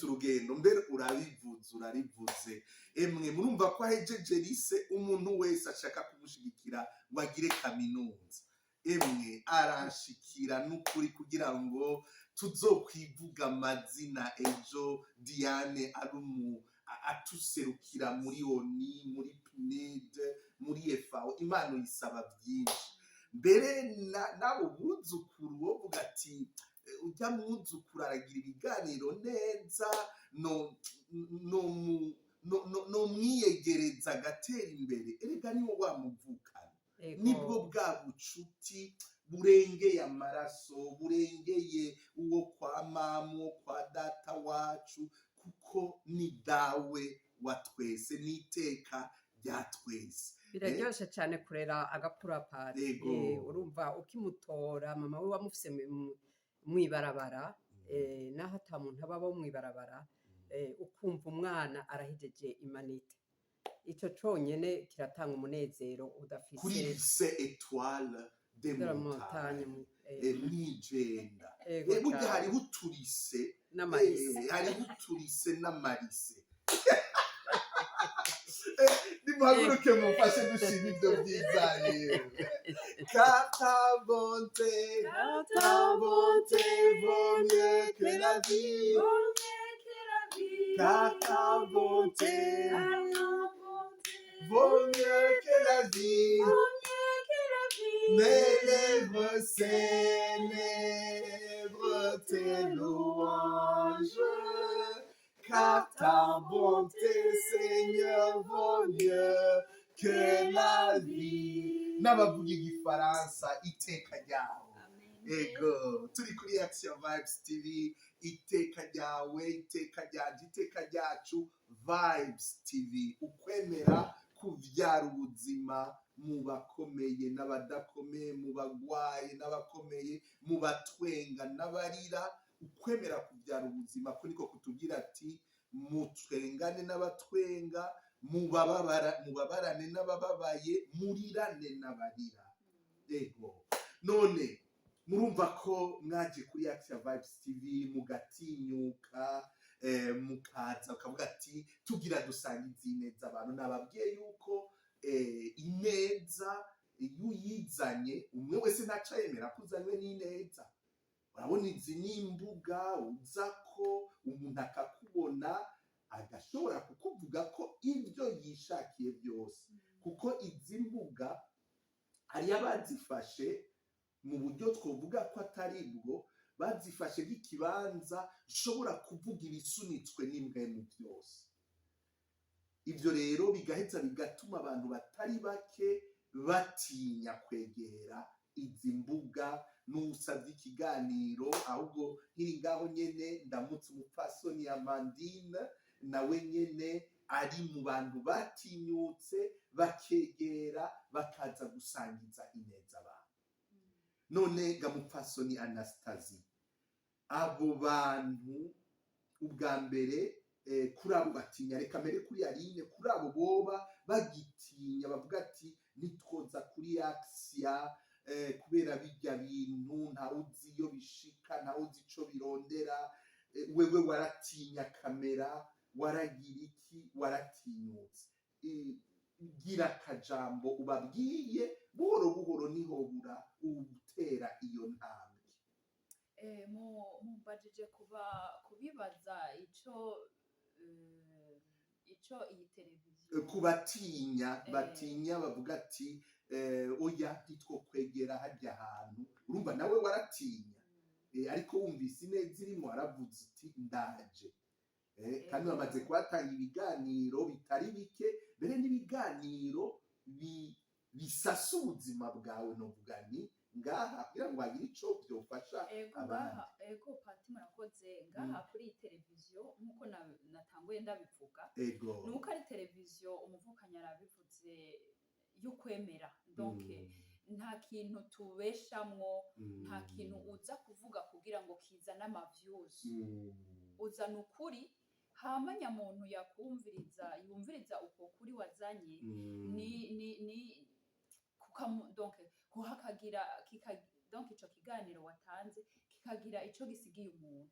urugendo mbere urarivuze emwe murumva ko ahejeje lise umuntu wese ashaka kumushigikira ngo agire kaminuza emwe arashikira n'ukuri kugira ngo tuzokwivuga amazina ejo Diane arumu atuserukira muri ONI muri PNUD muri FAO. Imana yisaba byinshi mbere nabo buzukuru wo vuga ati ujya muzukuru aragira ibiganiro neza no mwiyegereza gatera imbere erega niwo wamuvukana nibwo bwa bucuti burengeye amaraso burengeye uwo kwa mama uwo kwa data wacu kuko ni dawe wa twese n'iteka rya twese. Biraryoshe cyane kurera agapurapati urumva ukimutora mama we wamufise mwibarabara naho ata muntu ababo mwibarabara ukumva umwana arahijeje imanite ico conyene kiratanga umunezero udafise kuri se étoile de montagne nijenda burya hariho uturise n'amarise nimuhaguruke mufashe dushima ibyo byiza rero. Kata bonte vaut mieux que la vie, kata bonte vaut mieux que la vie, mes lèvres célèbrent tes louanges, car ta bonté, Seigneur, vaut mieux que la vie. N'abavuga igifaransa iteka ryawe. Ego turi kuri Action Vibes TV, iteka ryawe iteka ryanje iteka ryacu Vibes TV, ukwemera kuvyara ubuzima mu bakomeye n'abadakomeye, mu bagwaye n'abakomeye, mu batwenga n'abarira, ukwemera kubyara ubuzima ko niko kutubwira ati mutwengane n'abatwenga mubabarane n'abababaye, murirane n'abarira. Ego none murumva ko mwaje kuri Action Vibes TV mugatinyuka mukaza ukavuga ati tugira dusangize ineza abantu. Nababwiye yuko ineza iyo uyizanye umwe wese ntaca yemera ko uzanywe n'ineza. Urabona izi n'imbuga uzako umuntu akakubona agashobora kukuvuga ko ibyo yishakiye byose, kuko izi mbuga hari abazifashe mu buryo twovuga ko atari bwo, bazifashe nk'ikibanza ushobora kuvuga ibisunitswe n'imbwemu byose. Ibyo rero bigaheza bigatuma abantu batari bake batinya kwegera izi mbuga n'usabye ikiganiro. Ahubwo nkiri ngaho nyene ndamutse umupfasoni Amandine, nawe nyene ari mu bantu batinyutse bakegera bakaza gusangiza ineza abantu. None ga mupfasoni Anastasie, abo bantu ubwa mbere kuri abo batinya, reka mbere kuri Aline, kuri abo boba bagitinya bavuga ati nitwoza kuri Action kubera bijya bintu ntawuzi iyo bishika, ntawuzi ico birondera, wewe waratinya kamera, waragira iki, waratinyutse. Gira akajambo ubabwiye buhoro buhoro niho bura utera iyo ntambwe. Mumbajije kubibaza ico iyi televiziyo kubatinya batinya bavuga ati oya ntitwo kwegera hajya ahantu. Urumva nawe waratinya ariko wumvise ineza irimo waravuze uti ndaje. Kandi bamaze kuhatanga ibiganiro bitari bike, mbere n'ibiganiro bisasa ubuzima bwawe. Novuga ni ngaha kugira ngo hagire ico byofasha abana. Ego Pati murakoze. Ngaha kuri iyi televiziyo nk'uko natanguye ndabivuga, nuko ari televiziyo umuvukanyi arabivuze y'ukwemera. Donc nta kintu tubeshamwo, nta kintu uza kuvuga kugira ngo kizane ama-views. Uzana ukuri, hama nyamuntu yakumviriza yumviriza uko kuri wazanye donc kuhakagira donc ico kiganiro watanze kikagira ico gisigiye umuntu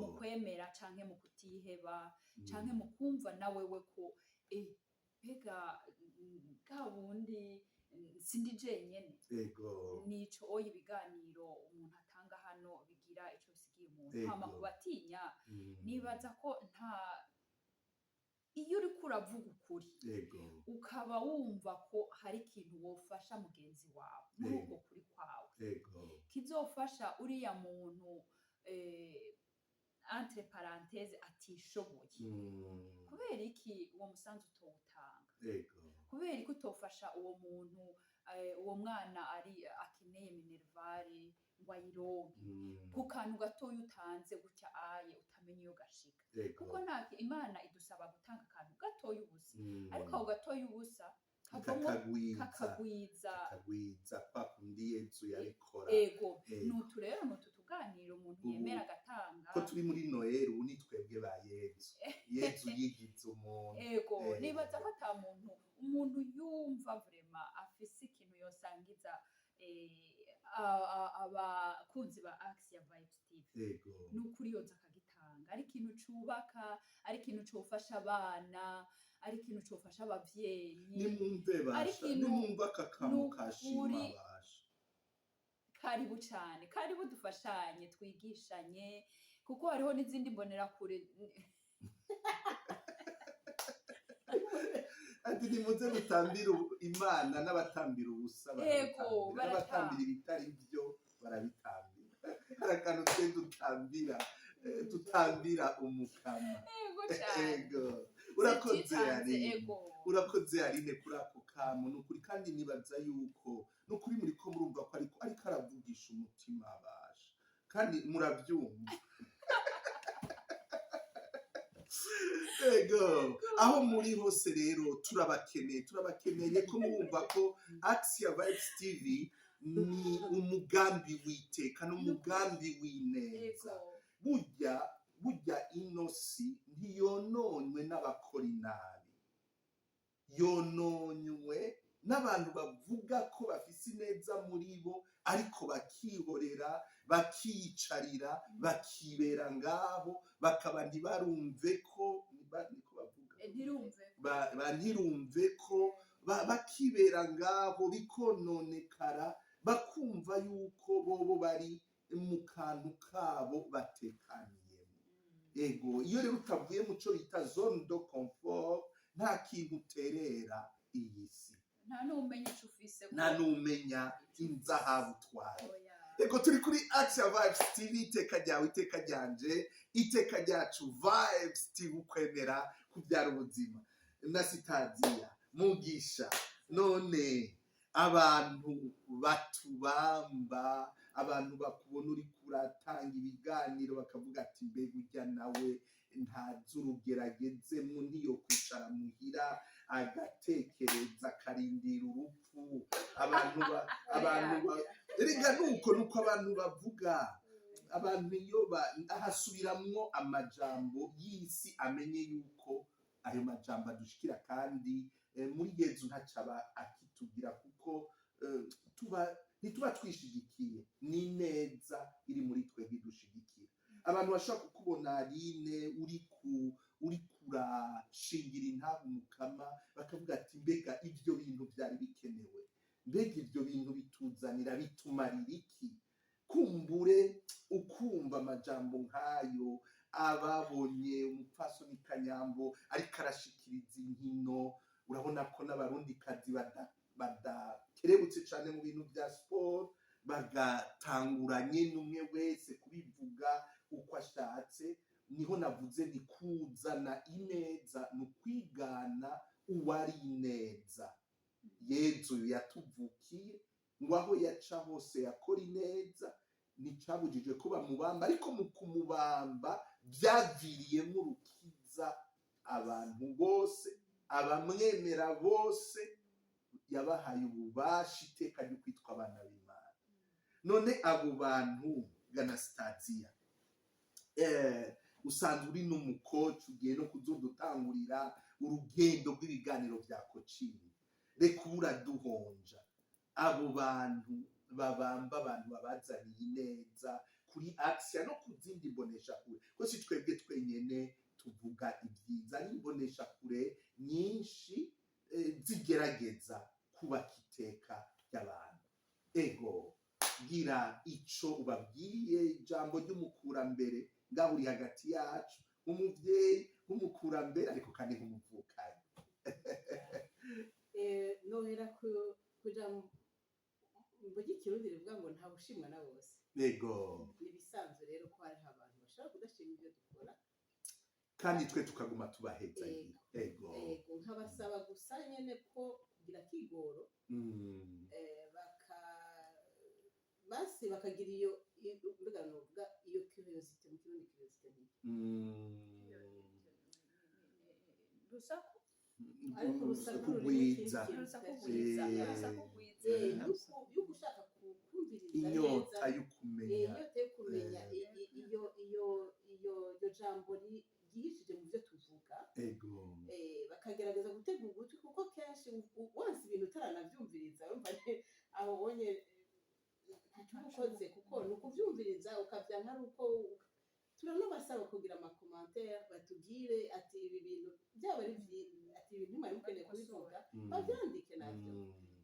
mu kwemera canke mu kutiheba canke mu kumva nawe we ko pega gabundi sindi jenyene. Nico oyi ibiganiro umuntu atanga hano bigira ico bisigiye umuntu. Hama kubatinya nibaza ko nta, iyo uri kuravuga ukuri ukaba wumva ko hari ikintu wofasha mugenzi wawe muri uko kuri kwawe kizofasha uriya muntu entre parenthèse atishoboye, kubera iki uwo musanzu utowutanga? Kubera iki utofasha uwo muntu uwo mwana ari akeneye minervare ngo ayironke ku kantu gatoya utanze gutya aye utamenye iyo gashika? Kuko nta Imana idusaba gutanga akantu gatoya ubusa, ariko ako gatoya ubusa kakagwiza kwa kundi Yesu yabikora. Nutu rero nutu tuganira umuntu yemera agatanga ko turi muri Noel. Ubu ni twebwe ba Yesu. Yesu yigize umuntu. Nibaza ko ata umuntu yumva vraiment afise ikintu yosangiza abakunzi ba Action Vibes TV. Nukuri yoza akagitanga, ari ikintu cubaka, ari ikintu cofasha abana, ari ikintu cofasha abavyeyi, ari ikintu nimumva kakamu kashima basha. Karibu cyane, karibu dufashanye twigishanye, kuko hariho n'izindi mbonera kure ati nimuze gutambira Imana n'abatambira ubusa n'abatambira ibitari byo barabitambira. Hari akantu twe tutambira umukama. Urakoze Aline kuri ako kamo. Nukuri kandi nibaza yuko nukuri muri ko murumva ko ariko aravugisha umutima abasha, kandi murabyumva. Aho muri hose rero turabakeneye ko mwumva ko Action Vibes TV ni umugambi w'iteka n'umugambi w'ineza. Burya inosi ntiyononwe n'abakora inabi. yononywe n'abantu bavuga ko bafise ineza muri bo ariko bakihorera bakiyicarira bakibera ngaho bakaba ntibarumve ko niko bavuga ntirumve ko bakibera ngaho bikononekara bakumva yuko bobo bari mu kantu kabo batekaniyemo. Ego iyo rero utavuye mu cyo bita zone de confort nta kintu uterera iyi si, nta n'umenya icyo ufise, nta n'umenya inzahabu utwaye. Ego turi kuri Action Vibes TV, iteka ryawe iteka ryanje iteka ryacu Vibes TV, ukwemera kubyara ubuzima na Sitadia Mugisha. None abantu batubamba, abantu bakubona uri kuratanga ibiganiro bakavuga ati mbega ujya nawe ntazi urugeragezemo, ntiyo kwicara muhira agatekereza akarindira urupfu. abantu erega nuko abantu bavuga, abantu iyo ahasubiramwo amajambo y'isi amenye yuko ayo majambo adushikira, kandi muri Yezu ntacaba akitugira kuko ntituba twishigikiye, ni neza iri muri twe ntidushigikira. Abantu bashobora kukubona Aline uri kurashingira intabu mukama bakavuga ati mbega ibyo bintu byari bikenewe, mbega ibyo bintu bituzanira bitumarira iki? Kumbure ukumva amajambo nk'ayo ababonye umupfasoni Kanyambo ariko arashikiriza inkino, urabona ko n'abarundikazi badakerebutse cyane mu bintu bya siporo, bagatanguranye n'umwe wese kubivuga uko ashatse. Niho navuze ni kuzana ineza, ni ukwigana uwari ineza. Yezu yatuvukiye ngo aho yaca hose yakora ineza, nticabujije ko bamubamba, ariko mu kumubamba byaviriyemo urukiza abantu bose, abamwemera bose yabahaye ububasha iteka ryo kwitwa abana b'Imana. None abo bantu Ganasitaziya, usanzwe uri n'umukoci, ugiye no kuzodutangurira urugendo rw'ibiganiro bya coaching. Reka uraduhonja abo bantu babamba, abantu babazaniye ineza kuri Action no ku zindi mbonesha kure, ko si twebwe twenyene tuvuga ibyiza, ari imbonesha kure nyinshi zigerageza kubaka iteka ry'abantu. Ego gira ico ubabwiye, ijambo ry'umukurambere ngaho uri hagati yacu, umuvyeyi w'umukurambere ariko kandi nk'umuvukanyi. nohera kuja mvuga ikirundi rivuga ngo nta bushimwa na bose. Ego nibisanzwe rero ko hariho abantu bashobora kudashima ibyo dukora, kandi twe tukaguma tubaheza. Ego nkabasaba gusa nyene ko kugira kigoro basi bakagira iyo mbega novuga iyo curiosity mu kirundi, curiosity rusaku ariko urusaku kugwiza yuko ushaka kumviriza inyota yo kumenya, inyota yo kumenya iyo jambo ryihishije mu byo tuvuga. Ego bakagerageza gutega ugutwi, kuko kenshi wonse ibintu utaranavyumviriza urumva aho bonye ukoze, kuko ni ukuvyumviriza ukavyanka ari uko. Turanabasaba kugira amakomantere batubwire ati ibi bintu byaba ari ati ibintu mwari mukeneye kubivuga bavyandike navyo.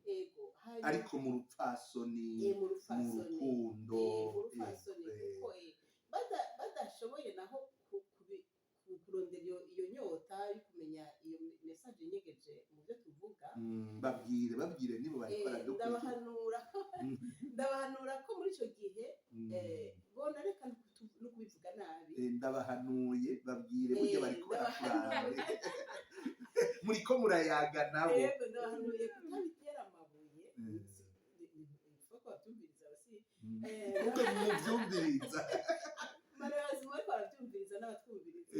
Ego ariko mu rupfasoni, mu rukundo, kuko badashoboye naho kurondera iyo nyota yo kumenya iyo message nyegeje mu byo tuvuga, babwire nibo bari baradukurikira. ndabahanura ko muri ico gihe bona reka no kubivuga nabi. Ndabahanuye babwire burya bariko barakuranga muriko murayaga nabo. Ndabahanuye kutabitera amabuye, ko babyumviriza basi kuko muvyumviriza marazi mwe barabyumviriza n'abatwumviriza,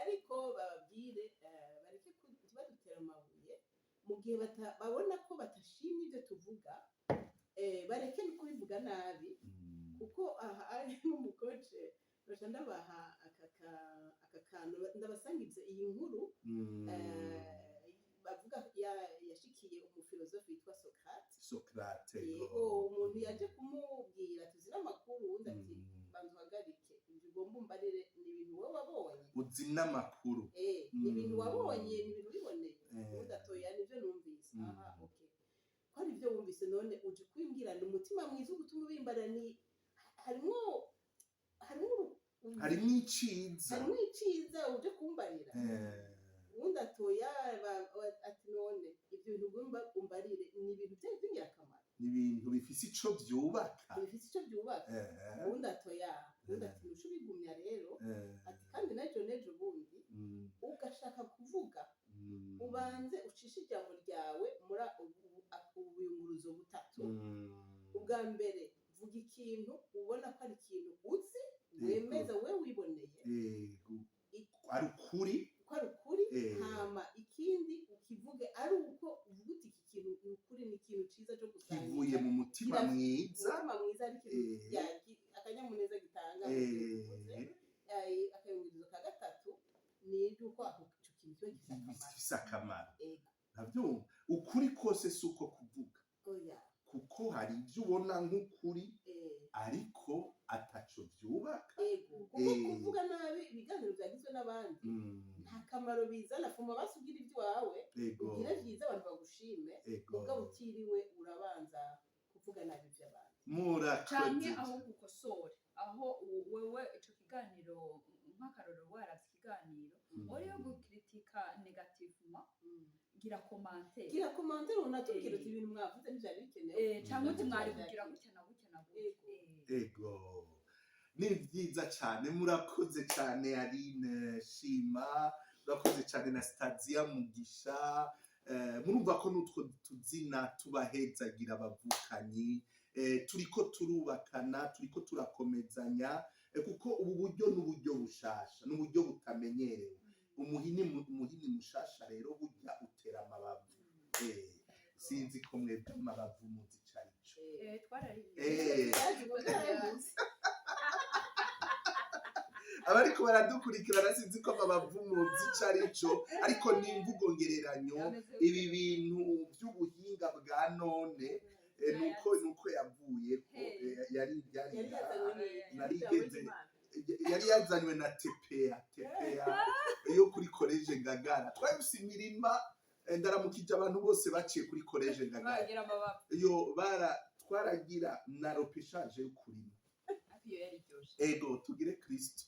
ariko bababwire bareke badutera amabuye mu gihe babona ko batashimye ibyo tuvuga, bareke no kubivuga nabi, kuko aha ari nk'umukoce baca ndabaha aka kantu ndabasangiza iyi nkuru bavuga yashikiye umufilozofi witwa Socrate yego umuntu yaje kumubwira tuzi n'amakuru wundi ati bantu hagarike ibyo ugomba umbarire ni ibintu wowe wabonye uzi n'amakuru ni ibintu wabonye ni ibintu ubiboneye udatoya nibyo numvise aha okay ko ari byo wumvise none uje kwimbwira ni umutima mwiza ugutuma ubimbarira ni harimo iciza uje kumbarira ubundi atoya ati none ibyo bintu ugomba umbarire ni ibintu by'ingirakamaro ni ibintu bifise ico byubaka ubundi atoya ubundi ati nusho ubigumya rero ati kandi nejo bundi ugashaka kuvuga ubanze ucishe ijambo ryawe muri ubuyunguruzo butatu ubwa mbere vuga ikintu ubona ko ari ikintu uzi wemeza we wiboneye ari ukuri hama ikindi ukivuge ari uko uvuga uti iki kintu ni ukuri ni ikintu ciza cyo gusangira kivuye mu mutima mwiza ari ikintu akanyamuneza gitanga akayungirizo ka gatatu ni yuko ako kintu gifise akamaro ntavyumva ukuri kose si uko kuvuga kuko hari ibyo ubona nk'ukuri ariko ataco byubaka kuko kuvuga nabi ibiganiro byagizwe n'abandi nta kamaro bizana fuma basugira ibyawe ugira byiza abantu bagushime ubwo utiriwe urabanza kuvuga nabi by'abandi canke aho gukosora aho wewe ico kiganiro nk'akarorero waravye ikiganiro uriyo gukritika negativement gira commentaire unatubwira uti ibintu mwavuze ntivyari bikenewe canke uti mwari kugira gutya na gutya na gutya ego ni vyiza cane murakoze cane Aline Shima murakoze cane na Stadia Mugisha murumva ko nutwo tuzina tubahezagira abavukanyi turiko turubakana turiko turakomezanya kuko ubu buryo n'uburyo bushasha n'uburyo butamenyerewe umuhini mushasha rero burya utera amabavu sinzi ko mwebwe amabavu muzi carico abariko baradukurikirana sinzi ko amabavu muzi carico ariko ni imvugo ngereranyo ibi bintu by'ubuhinga bwa none nuko yavuye ko yari yazanywe na TPA yo kuri college Ngagara twabise imirima ndaramukije abantu bose baciye kuri college Ngagara yo twaragira na ropeshage yo kurima ego tugire Kristo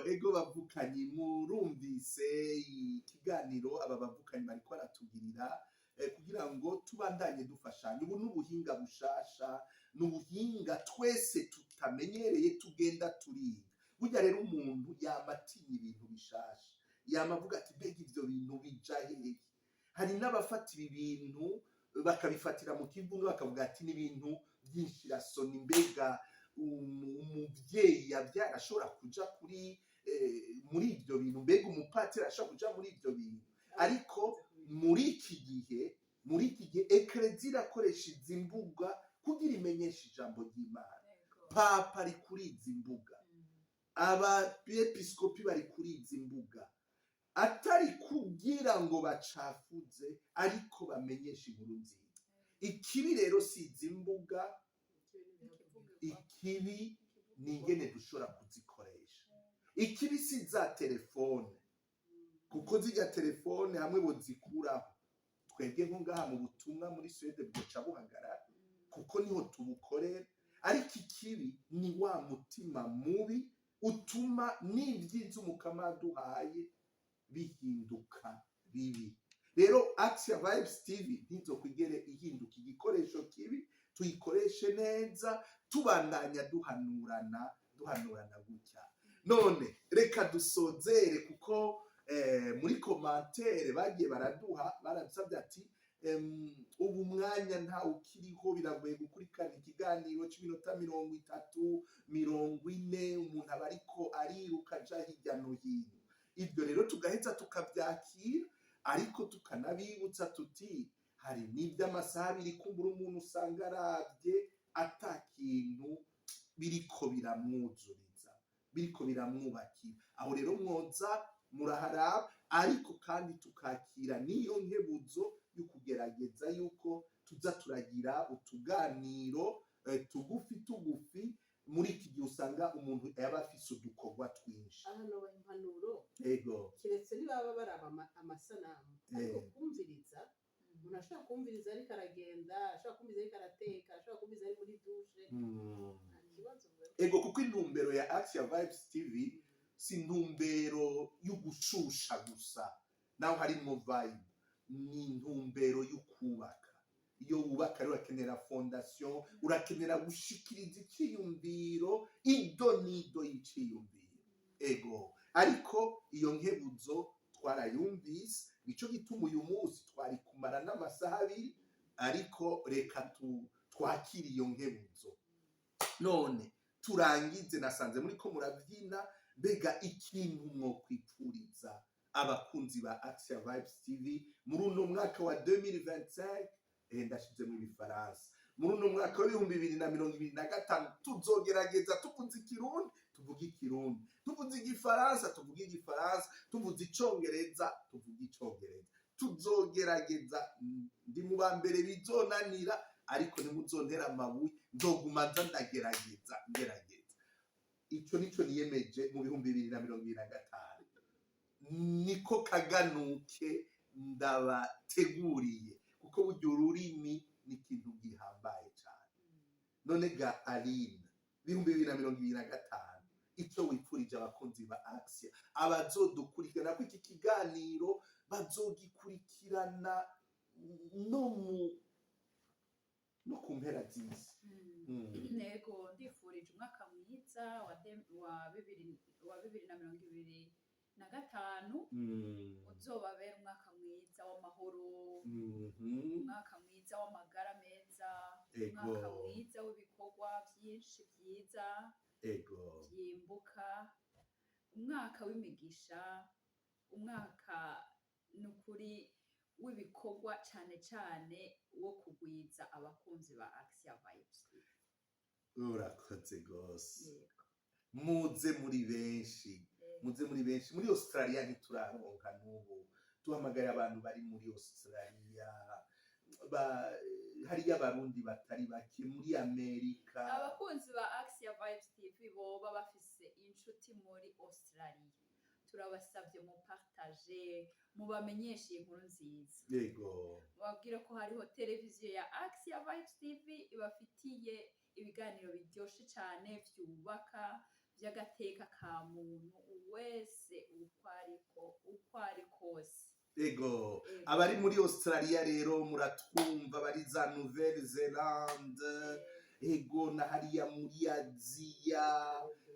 ego bavukanyi murumvise ikiganiro aba bavukanyi bariko baratugirira kugira ngo tubandanye dufashanya ubu n'ubuhinga bushasha n'ubuhinga twese tutamenyereye tugenda turiga burya rero umuntu yamatinya ibintu bishasha yamavuga ati mbega ivyo bintu bija hehe hari n'abafata ibi bintu bakabifatira mu kivuno bakavuga ati n'ibintu byinshirasoni mbega umuvyeyi yavyara ashobora kuja muri ivyo bintu mbega umupatiri ashobora kuja muri ivyo bintu ariko muri iki gihe eklezia irakoresha izi mbuga kugira imenyesha ijambo ry'Imana papa ari kuri izi mbuga abepiskopi bari kuri izi mbuga atari kugira ngo bacafuze ariko bamenyesha inkuru nziza ikibi rero si izi mbuga ikibi ni ingene dushobora kuzikoresha ikibi si za telefone kuko zijya telefone hamwe bozikuraho twebwe nko ngaha mu butumwa muri Swede bwoca buhagarara kuko niho tubukorera ariko ikibi ni wa mutima mubi utuma n'ivyiza umukama duhaye bihinduka bibi rero Axia Vibes TV ntizokwigere ihinduka igikoresho kibi tuyikoreshe neza tubandanya duhanurana gutya none reka dusozere kuko muri commentaire bagiye barasabye ati ubu mwanya nta ukiriho biragoye gukurikirana ikiganiro cy'iminota 30 40 umuntu aba ariko ariruka aja hirya no hino ibyo rero tugaheza tukabyakira ariko tukanabibutsa tuti hari n'iby'amasaha biri kumbura umuntu usanga aravye atakintu biriko biramwuzuriza biriko biramwubakira aho rero mwoza muraharaba ariko kandi tukakira n'iyo nkebuzo yo kugerageza yuko tuza turagira utuganiro tugufi muri iki gihe usanga umuntu yaba afise udukorwa twinshi. hano impanuro ego kiretse ntibaba baraba amasanamu ariko kumviriza umuntu ashobora kumviriza ariko aragenda, ashobora kumviriza ariko arateka, ashobora kumviriza ari muri dushe. ego kuko intumbero ya Action Vibes TV si intumbero yo gushusha gusa naho harimo vibe, ni intumbero yo kubaka. Iyo wubaka rero urakenera fondation, urakenera gushikiriza icyiyumviro ido nido y'iciyumviro. ego ariko iyo nkebuzo twarayumvise, nico gituma uyu munsi twari kumara n'amasaha abiri, ariko reka twakira iyo nkebuzo. None turangize, nasanze muri ko murabyina, mbega ikintu mwokwipfuriza abakunzi ba Action Vibes TV muri uno mwaka wa 2025, ndashizemo ibifaransa, muri uno mwaka wa 2025 tuzogerageza tuvuze ikirundi tuvuge ikirundi, tuvuze igifaransa tuvuge igifaransa, tuvuze icongereza tuvuge icongereza. Tuzogerageza, ndi mu bambere bizonanira, ariko nimuzontera amabuye nzoguma nza ndagerageza. Ico nico niyemeje mu 2025, niko kaganuke ndabateguriye, kuko burya ururimi ni ikintu gihambaye cyane. None ga Aline, 2025 icyo wipfurije abakunzi ba Action, abazodukurikirana ko iki kiganiro bazogikurikirana no ku mpera z'isi. Nego ndifurije umwaka mwiza wa 2025, uzobabera umwaka mwiza w'amahoro, umwaka mwiza w'amagara meza, umwaka mwiza w'ibikorwa byinshi byiza byimbuka, umwaka w'imigisha, umwaka nukuri w'ibikorwa cyane cyane wo kugwiza abakunzi ba Action Vibes. Urakoze gose. Muze muri benshi muri Australia ntituraronka n'ubu, tuhamagaye abantu bari muri Australia, hariyo abarundi batari bake muri Amerika. Abakunzi ba Action Vibes TV boba bafise inshuti muri Australia, turabasabye mu partage, mubamenyeshe inkuru nziza. Yego, babwire ko hariho televiziyo ya Action Vibes TV ibafitiye ibiganiro biryoshe cyane byubaka, by'agateka ka muntu wese uko ari kose. Ego, abari muri Australia rero muratwumva, bari za Nouvelle-Zélande, ego na hariya muri Aziya,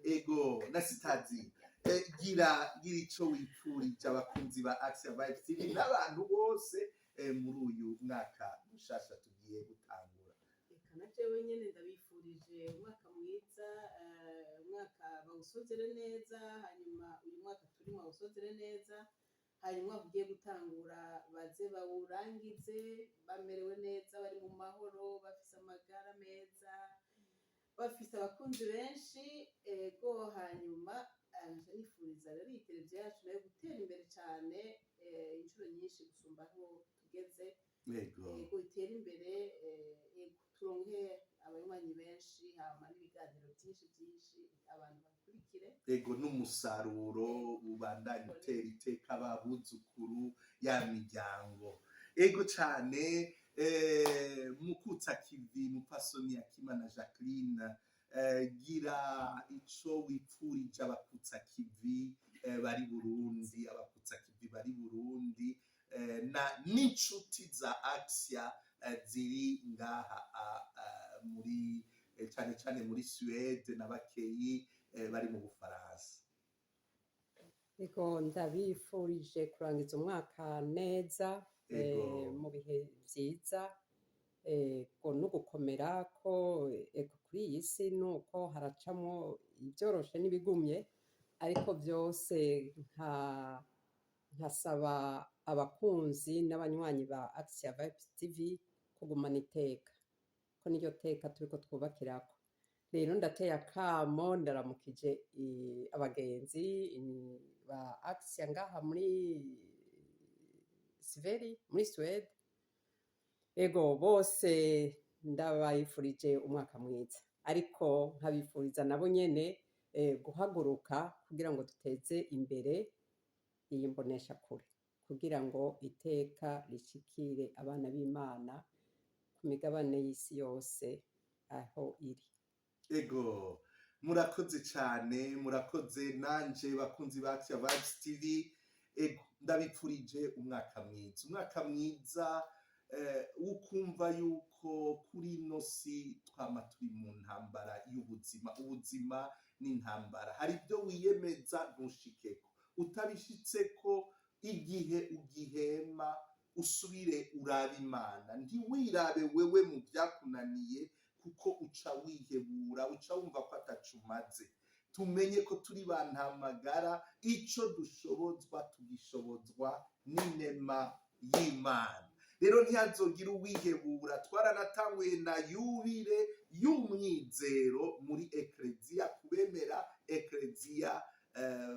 ego na sitazi. Gira ico wipfurije abakunzi ba Action Vibes TV n'abantu bose muri uyu mwaka mushasha tugiye gutangura. Reka na jewe nyene ndabifurije umwaka mwiza, umwaka bawusozere neza, hanyuma uyu mwaka turimo bawusozere neza, hanyuma ugiye gutangura baze bawurangize bamerewe neza, bari mu mahoro, bafise amagara meza, bafise abakunzi benshi. Ego hanyuma nifuriza rero iyi televiziyo yacu nayo gutera imbere cyane, inshuro nyinshi gusumba aho tugeze. Ego itera imbere, turonke abanywanyi benshi, hama n'ibiganiro byinshi abantu bakurikire. Ego n'umusaruro ubandanye utera iteka ababuzukuru ya miryango. Ego cyane, Mukutsa Kivi, Mupfasoni Akimana Jacqueline, gira ico wipfurije abakutsa kivi bari Burundi, abakutsa kivi bari Burundi, n'inshuti za Action ziri ngaha muri cyane muri Suède na bakeyi bari mu Bufaransa. Ego ndabifurije kurangiza umwaka neza, mu bihe byiza, no gukomera ko kuri iyi si nuko haracamo ibyoroshe n'ibigumye, ariko byose nkasaba abakunzi n'abanywanyi ba Action Vibes TV kugumana iteka, ko niryo teka turiko twubakirako. Rero ndateye akamo, ndaramukije abagenzi ba Axia ngaha muri Sveri muri Swede ego bose ndabayifurije umwaka mwiza ariko nkabifuriza nabo nyene guhaguruka kugira ngo duteze imbere iyi mbonesha kure kugira ngo iteka rishikire abana b'Imana ku migabane y'isi yose aho iri. Ego murakoze cyane, murakoze nanje bakunzi ba Action Vibes TV. Ego ndabipfurije umwaka mwiza ukumva yuko kuri ino si twama turi mu ntambara y'ubuzima. Ubuzima n'intambara, hari ibyo wiyemeza ntushikeko, utabishitseko igihe ugihema usubire urabe Imana, ntiwirabe wewe mu byakunaniye kuko uca wihebura, uca wumva ko atacumaze. Tumenye ko turi bantamagara, ico dushobozwa tugishobozwa n'inema y'Imana. Rero ntihazogira uwihebura. Twaranatanguye na yubire y'umwizero muri Eklezia, kubemera Eklezia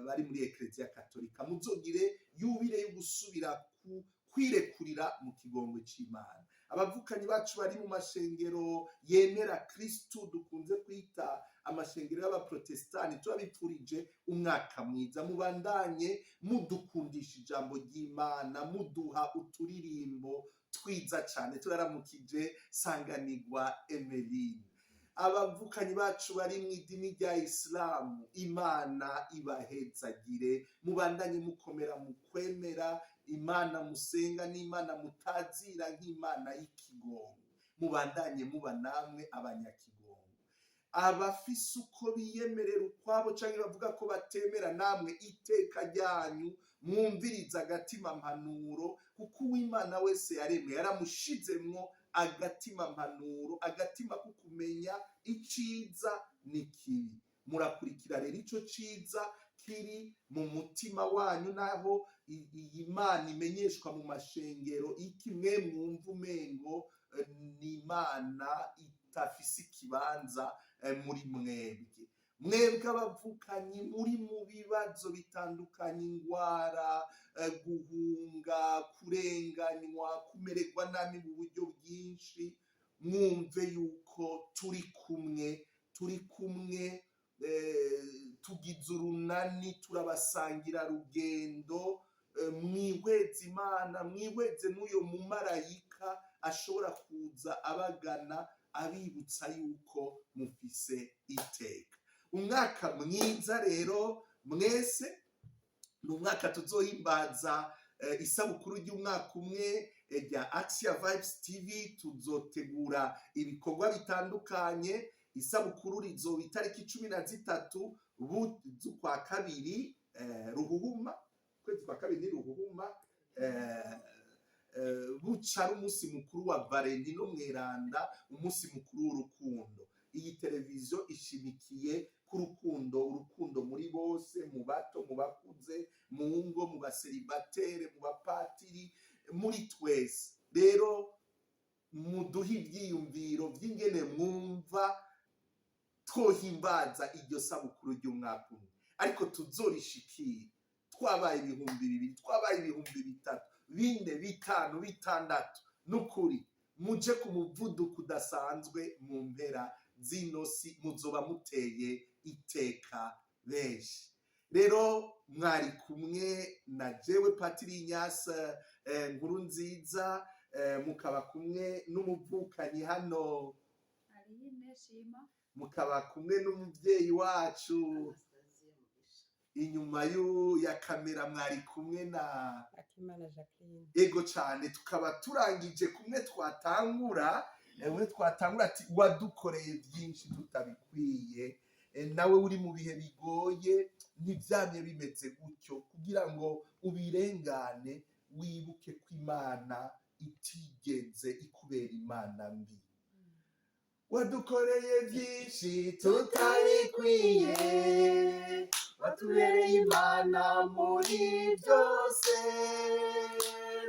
bari muri Eklezia Katolika, muzogire yubire yo gusubira kwirekurira mu kigongo c'Imana. Abavukanyi bacu bari mu mashengero yemera Kristu dukunze kwita amashengero y'abaprotestani, turabipfurije umwaka mwiza. Mubandanye mudukundisha ijambo ry'Imana, muduha uturirimbo twiza cyane. Turaramukije Sanganirwa Emeline. Abavukanyi bacu bari mu idini rya Islamu, Imana ibahezagire. Mubandanye mukomera mu kwemera Imana musenga, n'Imana mutazira nk'Imana y'ikigongo. Mubandanye muba namwe abanyakigongo. Abafise uko biyemerera ukwabo canke bavuga ko batemera, namwe iteka ryanyu mwumviriza agatima mpanuro, kuko uw'Imana wese yaremwe yaramushizemwo agatima mpanuro, agatima ko kumenya iciza n'ikibi. Murakurikira rero ico ciza kiri mu mutima wanyu, naho iyi Imana imenyeshwa mu mashengero ikimwe mwumva umengo ni Imana itafise ikibanza muri mwebwe. Mwebwe abavukanyi muri mu bibazo bitandukanye, ingwara, guhunga, kurenganywa, kumererwa nabi mu buryo bwinshi, mwumve yuko turi kumwe tugize urunani, turabasangira rugendo. Mwihweze Imana, mwihweze n'uyo mumarayika ashobora kuza abagana abibutsa yuko mufise iteka. Umwaka mwiza rero mwese, ni umwaka tuzohimbaza isabukuru ry'umwaka umwe rya Action Vibes TV. Tuzotegura ibikorwa bitandukanye. Isabukuru rizoba itariki 13 z'ukwa kabiri Ruhuhuma, kwezi kwa kabiri ni Ruhuhuma, buca ari umunsi mukuru wa Valentino Mweranda, umunsi mukuru w'urukundo. Iyi televiziyo ishimikiye ku urukundo muri bose, mu bato, mu bakuze, mu ngo, mu baseribatere, mu bapatiri, muri twese. Rero muduhe ibyiyumviro by'ingene mwumva twohimbaza iryo sabukuru ry'umwaka umwe, ariko tuzorishikire twabaye 2000, twabaye 3000, 4, 5, 6. Nukuri muje ku muvuduko udasanzwe mu mpera zino si, muzoba muteye iteka benshi. Rero mwari kumwe na jewe Patiri Inyasa Nkurunziza, mukaba kumwe n'umuvukanyi hano Aline Shima, mukaba kumwe n'umuvyeyi wacu inyuma ya kamera, mwari kumwe na Akimana Jacqueline. Ego cyane, tukaba turangije kumwe twatangura ati wadukoreye byinshi tutabikwiye. Nawe uri mu bihe bigoye, ntibyamye bimeze gutyo, kugira ngo ubirengane wibuke ko Imana itigeze ikubera Imana mbi. Wadukoreye byinshi tutabikwiye, watubereye Imana muri byose.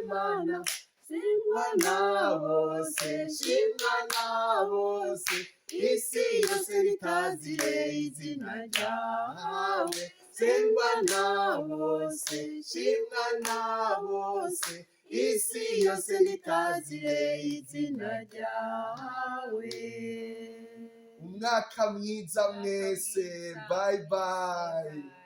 Mana shimwa na bose, isi yose ritazire izina ryawe sengwa na bose shimwa na bose isi yose ritazire izina ryawe. umwaka mwiza mwese, bye bye.